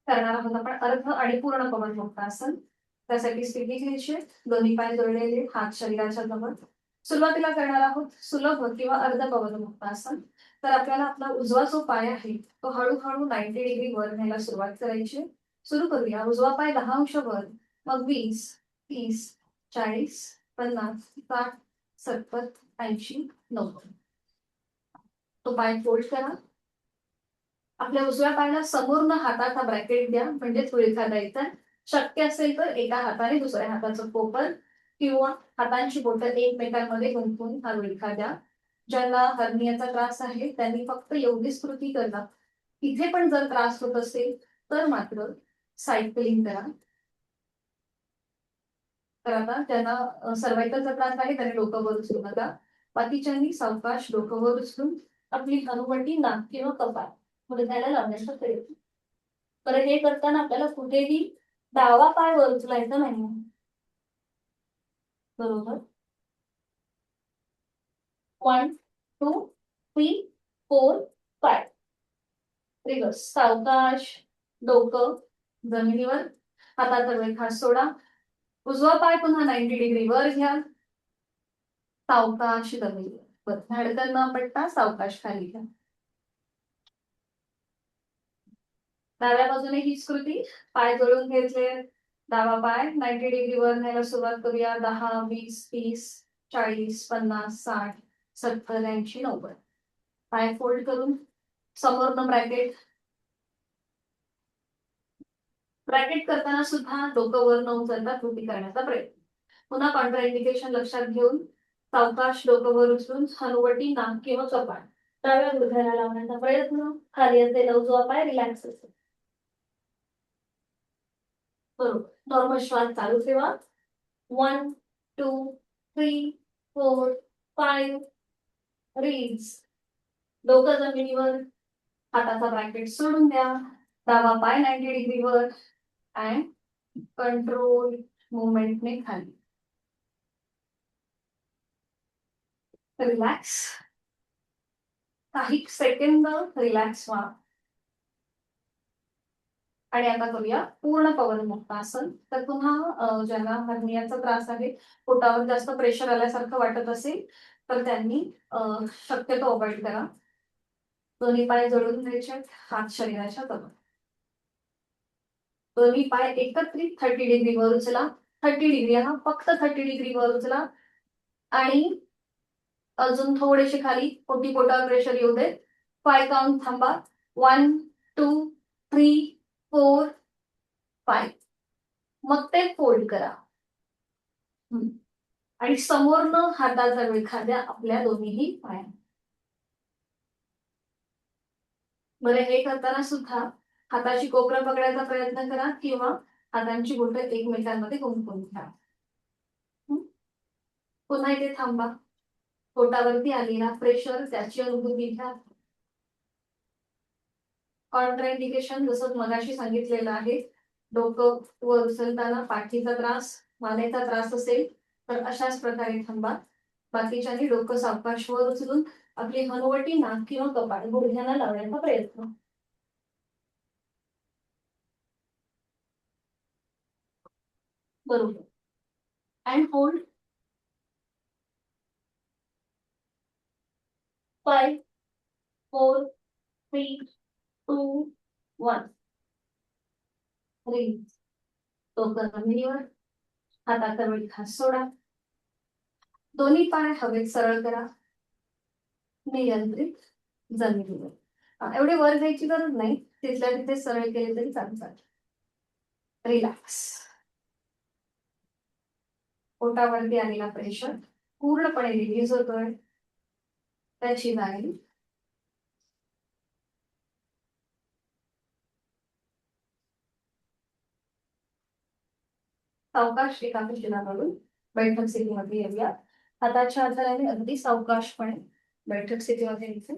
करणार आहोत आपण अर्ध आणि पूर्ण पवनमुक्तासन. त्यासाठी स्थिती घ्यायची. दोन्ही पाय जोडलेले, हात शरीराच्या जवळ. सुरुवातीला करणार आहोत सुलभ किंवा अर्ध पवनमुक्तासन. तर आपल्याला आपला उजवा जो पाय आहे तो हळूहळू 90 डिग्री वर न्यायला सुरुवात करायची. सुरू करूया. उजवा पाय 10 अंश वर, मग 20, 30, 40, 50, 60, 70, 80, 90. तो पाय फोल्ड करा. आपल्या उजव्या पायाला समोरनं हाताचा ब्रॅकेट द्या, म्हणजेच विळखा द्यायचा. शक्य असेल तर एका हाताने दुसऱ्या हाताचं कोपर किंवा हातांची बोटं एकमेकांमध्ये गुंतवून हा विळखा द्या. ज्यांना हर्नियाचा त्रास आहे त्यांनी फक्त एवढीच कृती करा. इथे पण जर त्रास होत असेल तर मात्र सायकलिंग करा. तर आता ज्यांना सर्वायकलचा त्रास आहे त्यांनी डोकं वर उचलू नका. बाकीच्यांनी सावकाश डोकं वर उचलून आपली हनुवटी, नाक किंवा कपाळ गुडघ्याला लावण्याचा प्रयत्न. तर हे करताना आपल्याला कुठेही डावा पाय वर उचलायचा नाही. बरोबर. 1, 2, 3, 4, 5. रिवर्स. सावकाश डोकं जमिनीवर. हाताचा वेळ सोडा. उजवा पाय पुन्हा 90 डिग्री वर घ्या. सावकाश जमिनीवर. धडकन न पडता सावकाश खाली घ्या. डाव्या बाजूने हीच कृती. पाय जोडून घेतले. डावा पाय 90 डिग्री वर न्यायला सुरुवात करूया. 10, 20, 30, 40, 50, 60, 70, 80, 90. पाय फोल्ड करून समोरनं ब्रॅकेट. ब्रॅकेट करताना सुद्धा डोकं वर न उचलता कृती करण्याचा प्रयत्न. पुन्हा कॉन्ट्रा इंडिकेशन लक्षात घेऊन सावकाश डोकं वर उचलून हनुवटी, नाक किंवा कपाळ डाव्या गुडघ्याला लावण्याचा प्रयत्न. खाली असलेला उजवा पाय रिलॅक्स असेल. बरोबर. नॉर्मल श्वास चालू ठेवा. 1, 2, 3, 4, 5. रिलीज. डोकं जमिनीवर. हाताचा ब्रॅकेट सोडून द्या. डावा पाय 90 डिग्री वर अँड कंट्रोल मुवमेंटने खाली. रिलॅक्स. काही सेकंद रिलॅक्स व्हा. आणि आता करूया पूर्ण पवनमुक्तासन. तर पुन्हा ज्यांना हर्नियाचा त्रास आहे, पोटावर जास्त प्रेशर आल्यासारखं वाटत असेल तर त्यांनी शक्यतो अवॉइड करा. दोन्ही पाय जोडून घ्यायचे. हात शरीराच्या जवळ. दोन्ही पाय एकत्रित 30 डिग्री वर उचला. 30 डिग्री हा फक्त 30 डिग्री वर उचला. आणि अजून थोडेसे खाली. पोटावर प्रेशर येऊ दे. 5 काउंट थांबा. 1, 2, 3, 4, 5. मग ते फोल्ड करा. आणि समोरनं हाताचा विळखा द्या आपल्या दोन्हीही पायांना. बरं, हे करताना सुद्धा हाताची कोपरं पकडायचा प्रयत्न करा किंवा हातांची बोटं एकमेकांमध्ये गुंफून घ्या. पुन्हा इथे थांबा. पोटावरती आलेला प्रेशर त्याची अनुभूती घ्या. कॉन्ट्राइंडिकेशन जसं मगाशी सांगितलेलं आहे, डोकं वर उचलताना पाठीचा त्रास, मानेचा त्रास असेल तर अशाच प्रकारे थांबा. बाकीच्यांनी डोकं सावकाश वर उचलून आपली हनुवटी, नाक किंवा कपाळ गुडघ्यांना लावण्याचा प्रयत्न. बरोबर. And hold. 5, 4, 3, 2, 1. रिलीज. डोकं जमिनीवर. हाताचा विळखा सोडा. दोन्ही पाय हवेत सरळ करा. नियंत्रित जमिनीवर. एवढे वर जायची गरज नाही, तिथल्या तिथे सरळ केले तरी चालतात. रिलॅक्स. पोटावरती आलेला प्रेशर पूर्णपणे रिलीज होतोय. त्याची जाणीव. सावकाश एका करून बैठक स्थितीमध्ये येऊया. हाताच्या आधाराने अगदी सावकाशपणे बैठक स्थितीमध्ये यायचं.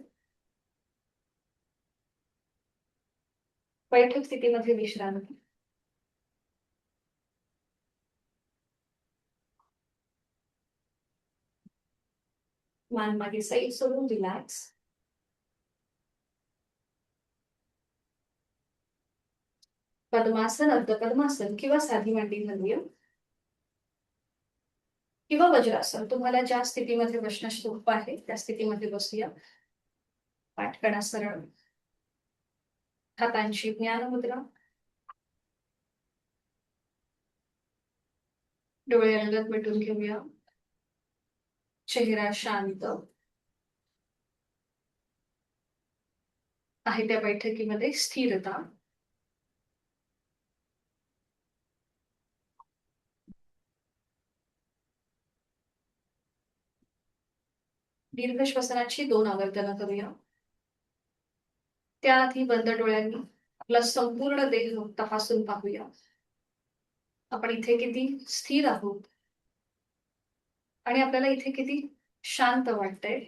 बैठक स्थितीमध्ये विश्रांती. मान मागे साईड सोडून रिलॅक्स. पद्मासन, अर्धपद्मासन किंवा साधी मांडी घालूया, किंवा वज्रासन. तुम्हाला ज्या स्थितीमध्ये बसणं सोपं आहे त्या स्थितीमध्ये बसूया. पाठकडा सरळ, हातांची ज्ञान मुद्रा, डोळे अलगद मिटून घेऊया. चेहरा शांत आहे. त्या बैठकीमध्ये स्थिरता. दीर्घ श्वसनाची 2 आवर्तनं करूया. त्याआधी बंद डोळ्यांनी आपला संपूर्ण देह तपासून पाहूया. आपण इथे किती स्थिर आहोत आणि आपल्याला इथे किती शांत वाटतंय.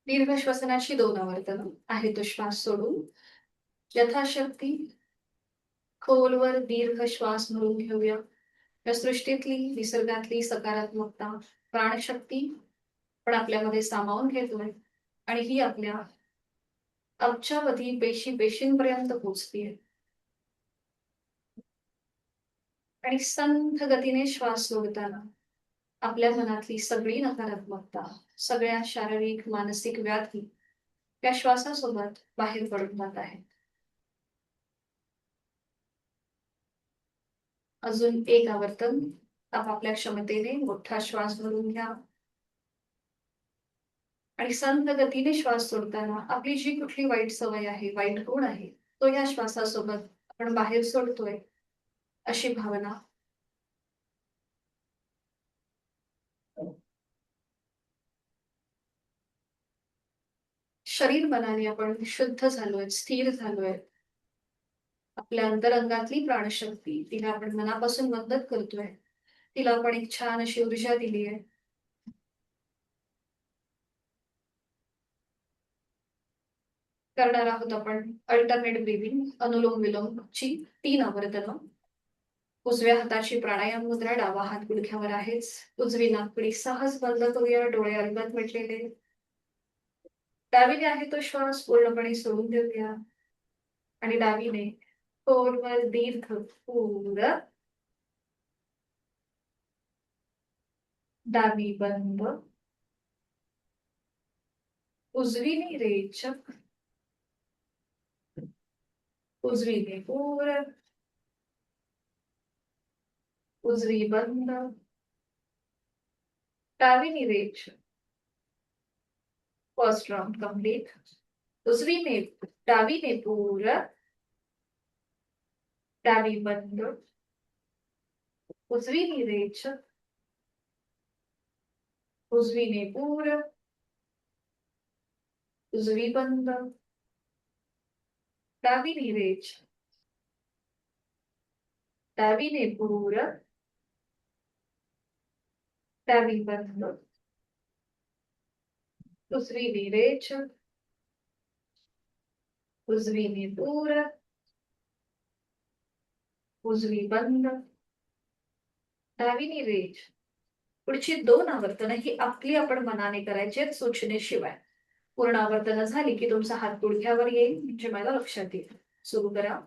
दीर्घ श्वसनाची 2 आवर्तनं आहे. तो श्वास सोडून यथाशक्ती खोलवर दीर्घ श्वास भरून घेऊया. या सृष्टीतली, निसर्गातली सकारात्मकता, प्राणशक्ती पण आपल्यामध्ये सामावून घेतोय आणि ही आपल्या अब्जावधी पेशींपर्यंत पोचतीये. आणि संथ गतीने श्वास सोडताना आपल्या मनातली सगळी नकारात्मकता, सगळ्या शारीरिक मानसिक व्याधी या श्वासासोबत बाहेर पडून जात आहे. अजून एक आवर्तन. आपापल्या क्षमतेने मोठा श्वास भरून घ्या आणि संथ गतीने श्वास सोडताना आपली जी कुठली वाईट सवय आहे, वाईट गुण आहे, तो या श्वासासोबत आपण बाहेर सोडतोय अशी भावना. शरीर मनाने आपण शुद्ध झालोय, स्थिर झालोय. आपल्या अंतरंगातली प्राणशक्ती, तिला आपण मनापासून मदत करतोय. तिला आपण एक छान अशी ऊर्जा दिली आहे. करणार आहोत आपण अल्टरनेट ब्रीदिंग, अनुलोम विलोम ची 3 आवर्तनं. उजव्या हाताची प्राणायाम मुद्रा, डावा हात गुडघ्यावर आहेच. उजवी नाकपुडी सहज बंद करूया, डोळे अलगद मिटलेले. डावीने आहे तो श्वास पूर्णपणे सोडून देऊया आणि डावीने खोलवर दीर्घ पूर्ण. डावी बंद. उजवीने रेचक. उजवीने पूर्ण. उजवी बंद. डावीने रेचक. First round complete. उजवीने डावीने पूर्ण. डावी बंद. उजवीने रेचक. उजवीने पूर्ण. उजवी बंद. डावीने रेचक. डावीने पूर्ण. डावी बंद. उजवीने रेचक. उजवीने पूर्ण. उजवी बंद. डावीने रेचक. पुढची 2 आवर्तनं ही आपली आपण मनाने करायची आहेत, सूचनेशिवाय. पूर्ण आवर्तनं झाली की तुमचा हात गुडघ्यावर येईल, म्हणजे मला लक्षात येईल. सुरू करा.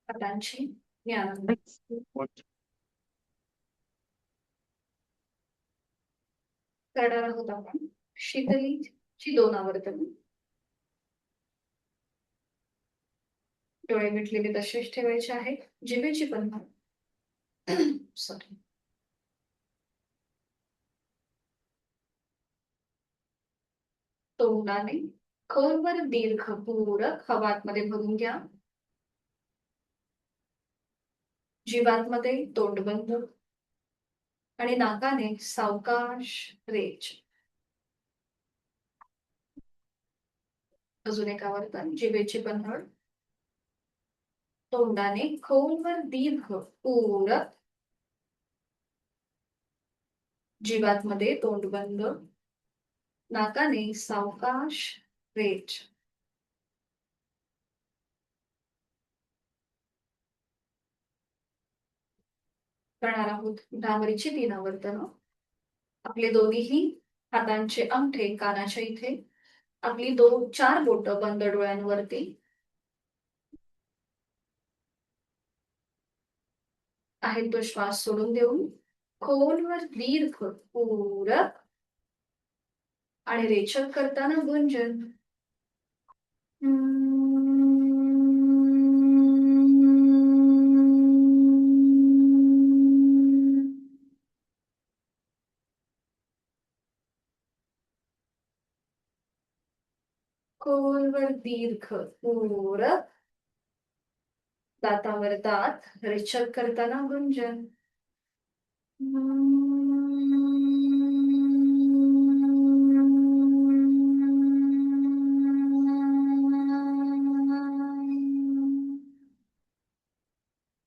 हातांची ज्ञान. करणार आहोत आपण शीतलीची 2 आवर्तन. डोळे मिटलेले तसेच ठेवायचे आहेत. जिभेची पन्हा सॉरी तोंडाने खोलवर दीर्घ पूरक हवा आतमध्ये भरून घ्या. जीवातमध्ये तोंड बंद आणि नाकाने सावकाश रेच. अजून एक आवर्तन. जिभेची पन्हड, तोंडाने खोलवर दीर्घ पूरक, जीवातमध्ये तोंड बंद, नाकाने सावकाश रेच. करणार आहोत डांबरीची 3 आवर्तन. आपले दोन्हीही हातांचे अंगठे कानाच्या इथे, आपली 4 बोट बंद डोळ्यांवरती. आहे तो श्वास सोडून देऊन खोलवर दीर्घ पूरक आणि रेचक करताना गुंजन. खोलवर दीर्घ पूरक, दातावर दात रेचक करताना गुंजन.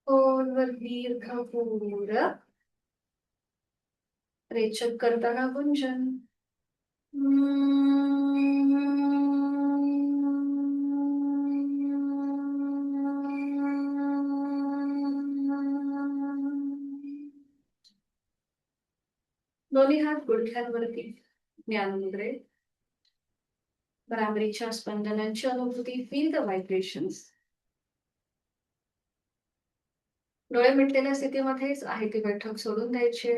खोलवर दीर्घ पूरक, रेचक करताना गुंजन. दोन्ही हात गुडघ्यांवरती ज्ञान मुद्रे. भ्रामरीच्या स्पंदनांची अनुभूती. Feel the vibrations. डोळे मिटलेल्या स्थितीमध्येच आहे ती बैठक सोडून द्यायची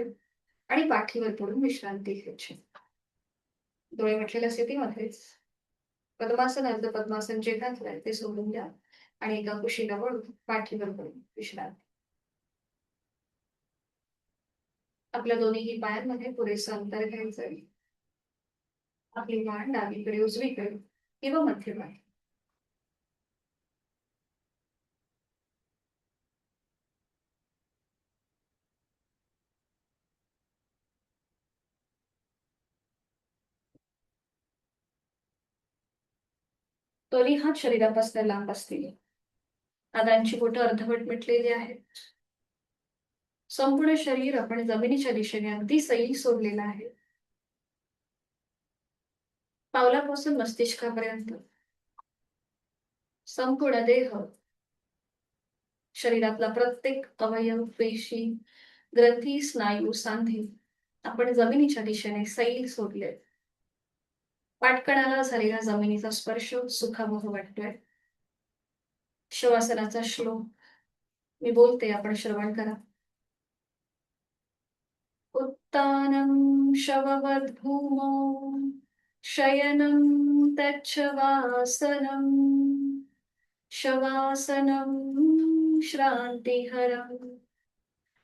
आणि पाठीवर पडून विश्रांती घ्यायची. डोळे मिटलेल्या स्थितीमध्येच पद्मासन अर्ध पद्मासन जे घातलंय ते सोडून द्या आणि एका कुशीला वळून पाठीवर पडून विश्रांती. आपल्या दोन्हीही पायांमध्ये पुरेसं अंतर घ्यायचंय. आपली मान डावीकडे उजवीकडे किंवा मध्यभागी. दोन्ही हात शरीरापासून लांब असतील. पादांची बोटं अर्धवट मिटलेली आहेत. संपूर्ण शरीर आपण जमिनीच्या दिशेने अगदी सैल सोडलेलं आहे. पावलापासून मस्तिष्कापर्यंत संपूर्ण देह, शरीरातला प्रत्येक अवयव, पेशी, ग्रंथी, स्नायू, सांधे आपण जमिनीच्या दिशेने सैल सोडले. पाटकणाला झालेला जमिनीचा स्पर्श सुखावह वाटतोय. शवासनाचा श्लोक मी बोलते, आपण श्रवण करा. उत्तानं शववद्भूमौ शयनं तच्छवासनं शवासनं श्रान्तिहरं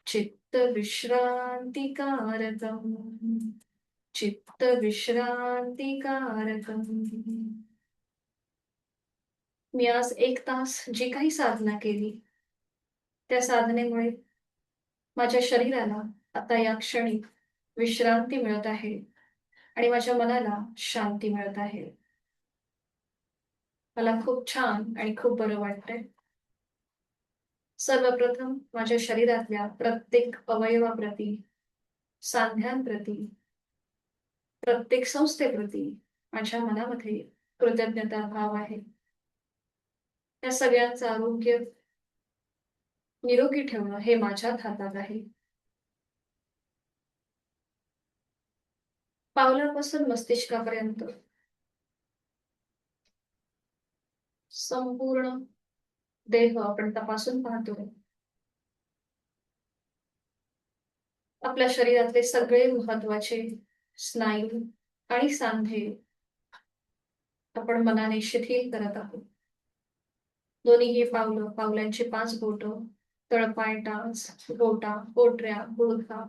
चित्तविश्रान्तिकारकम् चित्तविश्रान्तिकारकम्. मी आज 1 तास जी काही साधना केली त्या साधनेमुळे माझ्या शरीराला आता या क्षणी विश्रांती मिळत आहे आणि माझ्या मनाला शांती मिळत आहे. मला खूप छान आणि खूप बरं वाटतंय. सर्वप्रथम माझ्या शरीरातल्या प्रत्येक अवयवाप्रती, सांध्यांप्रती, प्रत्येक संस्थेप्रती माझ्या मनामध्ये कृतज्ञता भाव आहे. त्या सगळ्यांचं आरोग्य निरोगी ठेवणं हे माझ्याच हातात आहे. पावलापासून मस्तिष्कापर्यंत संपूर्ण देह आपण तपासून पाहतो. आपल्या शरीरातले सगळे महत्वाचे स्नायू आणि सांधे आपण मनाने शिथिल करत आहोत. दोन्हीही पावलं, पावलांची 5 बोटं, तळपाय, टाच, बोटा, पोटऱ्या, गुडघा,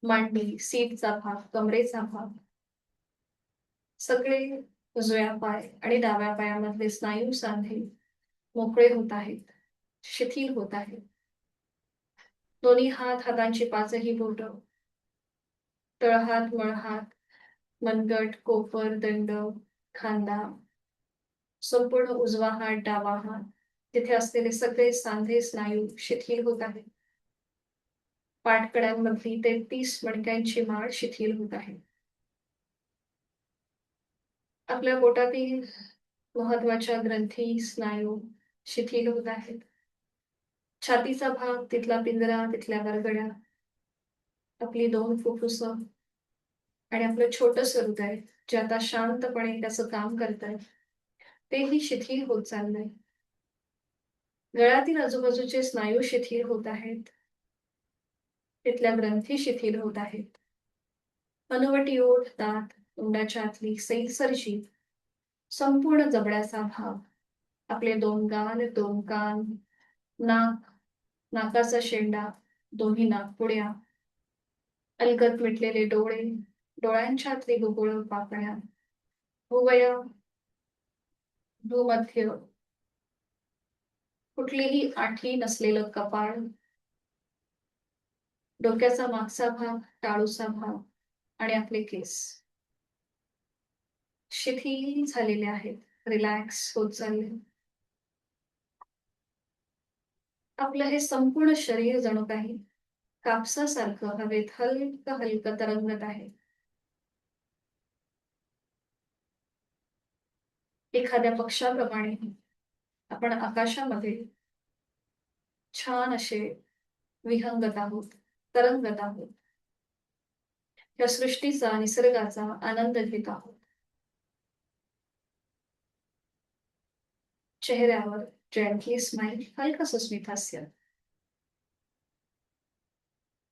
मांडी, सीटचा भाग, कमरेचा भाग, सगळे उजव्या पाय आणि डाव्या पायामधले स्नायू सांधे मोकळे होत आहेत, शिथिल होत आहेत. दोन्ही हात, हातांची 5ही बोटं, तळहात, मळहात, मनगट, कोपर, दंड, खांदा, संपूर्ण उजवा हात, डावा हात, तिथे असलेले सगळे सांधे स्नायू शिथिल होत आहेत. पाठकड्यांमधली 33 मणक्यांची माळ शिथिल होत आहे. आपल्या पोटातील महत्वाच्या ग्रंथी, स्नायू शिथिल होत आहेत. छातीचा भाग, तिथला पिंजरा, तिथल्या गरगड्या, आपली 2 फुफ्फुसं आणि आपलं छोटंसं हृदय जे आता शांतपणे त्याचं काम करतंय, तेही शिथिल होत चाललंय. गळ्यातील आजूबाजूचे स्नायू शिथिल होत आहेत. तिथल्या ग्रंथी शिथिल होत आहेत. हनुवटी ओठ, दात, तोंडाच्या आतली सैलसर जीभ, संपूर्ण जबड्याचा भाग, आपले 2 गाल, 2 कान, नाक, नाकाचा शेंडा, दोन्ही नाकपुड्या, अलगद मिटलेले डोळे, डोळ्यांच्या आतली गुबुळ पापण्या, भुवया, भूमध्य, कुठलीही आठी नसलेलं कपाळ, डोक्याचा मागचा भाग, टाळूचा भाग आणि आपले केस शिथिल झालेले आहेत, रिलॅक्स होत चालले. आपलं हे संपूर्ण शरीर जणू काही कापसासारखं हवेत हलकं हलकं तरंगत आहे. एखाद्या पक्षाप्रमाणे आपण आकाशामध्ये छान असे विहंगत आहोत, तरंगत आहोत. या सृष्टीचा, निसर्गाचा आनंद घेत आहोत. चेहऱ्यावर जेंटली स्माइल, हलकंसं स्मितहास्य.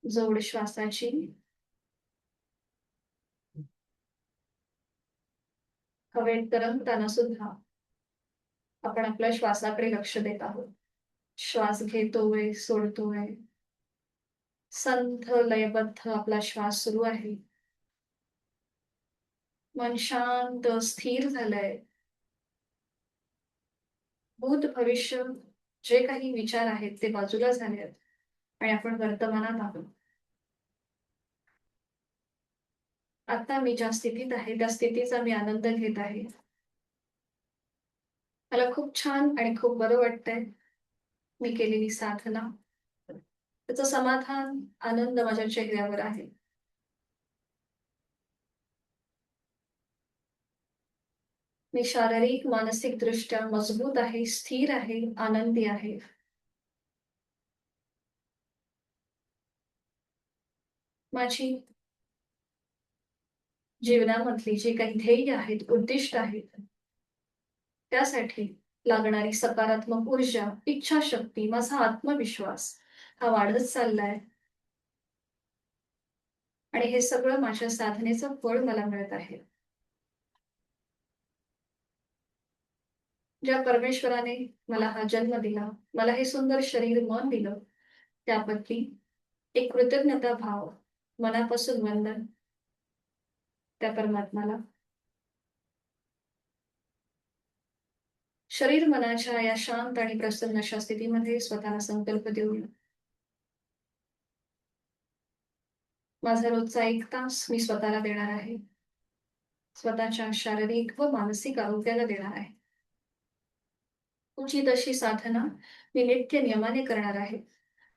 जोड श्वासाची, हवेत तरंगताना सुद्धा आपण आपल्या श्वासाकडे लक्ष देत आहोत. श्वास घेतोय, सोडतोय. संथ लयबद्ध आपला श्वास सुरू आहे. मन शांत स्थिर झालंय. भूत भविष्य जे काही विचार आहेत ते बाजूला झाले आहेत आणि आपण वर्तमानात आहोत. आता मी ज्या स्थितीत आहे त्या स्थितीचा मी आनंद घेत आहे. मला खूप छान आणि खूप बरं वाटतंय. मी केलेली साधना, त्याचं समाधान, आनंद माझ्या चेहऱ्यावर आहे. मी शारीरिक, मानसिक दृष्ट्या मजबूत आहे, स्थिर आहे, आनंदी आहे. माझी जीवनामधली जी काही ध्येय आहेत, उद्दिष्ट आहेत, त्यासाठी लागणारी सकारात्मक ऊर्जा, इच्छाशक्ती, माझा आत्मविश्वास हा वाढत चाललाय. आणि हे सगळं माझ्या साधनेचं फळ मला मिळत आहे. ज्या परमेश्वराने मला हा जन्म दिला, मला हे सुंदर शरीर, मन दिलं, त्याबद्दल एक कृतज्ञता भाव, मनापासून वंदन त्या परमात्म्याला. शरीर मनाच्या या शांत आणि प्रसन्न अशा स्थितीमध्ये स्वतःला संकल्प देऊन माझा रोजचा 1 तास मी स्वतःला देणार आहे. स्वतःच्या शारीरिक व मानसिक आरोग्याला देणार आहे. उचित अशी साधना मी नित्य नियमाने करणार आहे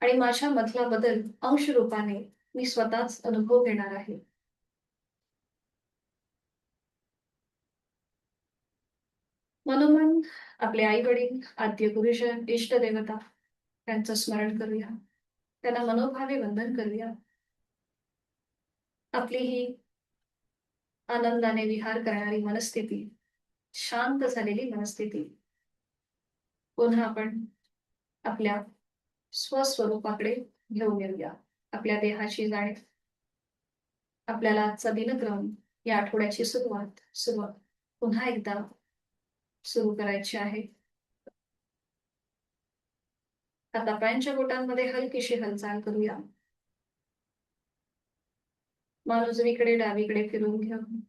आणि माझ्या मधला बदल अंशरूपाने मी स्वतःच अनुभव घेणार आहे. मनोमन आपले आई वडील, आद्य गुरुजन, इष्ट देवता यांचं स्मरण करूया. त्यांना मनोभावे वंदन करूया. आपली ही आनंदाने विहार करणारी मनस्थिती, शांत झालेली मनस्थिती पुन्हा आपण आपल्या स्वस्वरूपाकडे घेऊन येऊया. आपल्या देहाची जाणीव, आपल्याला आजचा दिनक्रम, या आठवड्याची सुरुवात पुन्हा एकदा सुरू करायची आहे. आता पायांच्या बोटांमध्ये हलकीशी हालचाल करूया. मान उजवीकडे डावीकडे फिरून घेऊन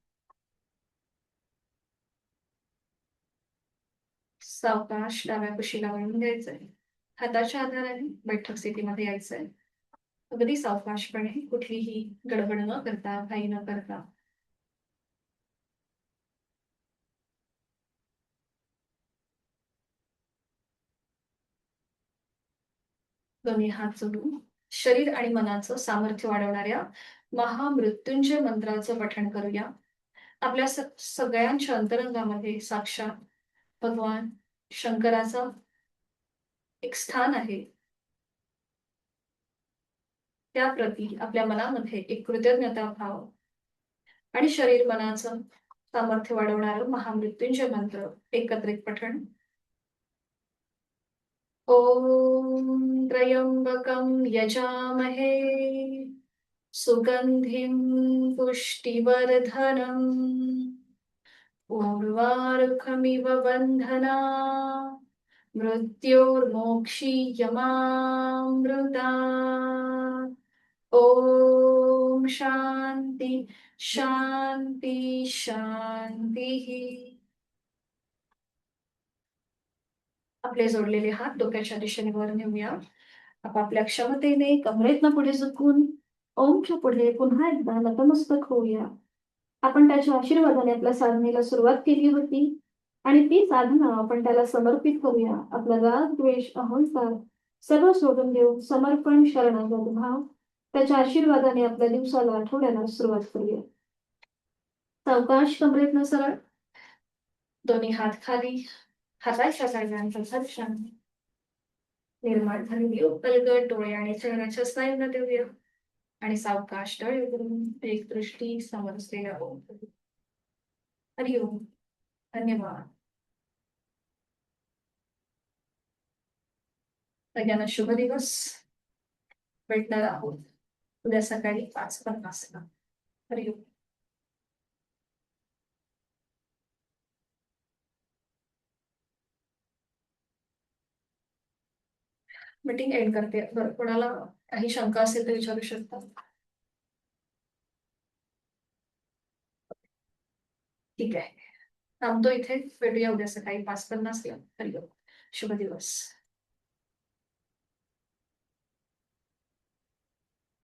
सावकाश डाव्या कुशीला वळून घ्यायचंय. हाताच्या आधाराने बैठक स्थितीमध्ये यायचंय. अगदी सावकाशपणे, कुठलीही गडबड न करता, घाई न करता. दोन्ही हात जोडून शरीर आणि मनाचं सामर्थ्य वाढवणाऱ्या महामृत्युंजय मंत्राचं पठण करूया. आपल्या सगळ्यांच्या अंतरंगामध्ये साक्षात भगवान शंकराचं एक स्थान आहे. त्याप्रती आपल्या मनामध्ये एक कृतज्ञता भाव आणि शरीर मनाचं सामर्थ्य वाढवणारं महामृत्युंजय मंत्र एकत्रित पठण. ओम त्र्यंबकं यजामहे सुगंधिं पुष्टिवर्धनम् उर्वारुकमिव बन्धना मृत्योर्मोक्षीयमामृता. ओम शांती शांती शांती. आपले जोडलेले हात डोक्याच्या दिशेने वर नेऊया. आपापल्या क्षमतेने कमरेतनं पुढे झुकून ओमच्या पुढे पुन्हा एकदा नतमस्तक होऊया. आपण त्याच्या आशीर्वादाने आपल्या साधनेला सुरुवात केली होती आणि ती साधना आपण त्याला समर्पित करूया. आपला राग, द्वेष, अहंकार सर्व सोडून देऊन समर्पण, शरणागत भाव त्याच्या आशीर्वादाने आपल्या दिवसाला, आठवड्याला सुरुवात करूया. सावकाश कमरेतनं सरळ, दोन्ही हात खाली, हाताच्या जागांचा झटशान निर्माण झालेली उकलगट डोळे आणि चेहऱ्याच्या स्नायूंना देऊया आणि सावकाश डोळे उघडून एक दृष्टी समजलेल्या ओम. हरिओम. धन्यवाद. सगळ्यांना शुभ दिवस. भेटणार आहोत उद्या सकाळी 5:50 ला. हरिओम. मीटिंग एंड करते. बरं, कोणाला काही शंका असेल तर विचारू शकता. ठीक आहे, थांबतो इथे. भेटूया उद्या सकाळी 5:50 ला. हरिओम. शुभ दिवस.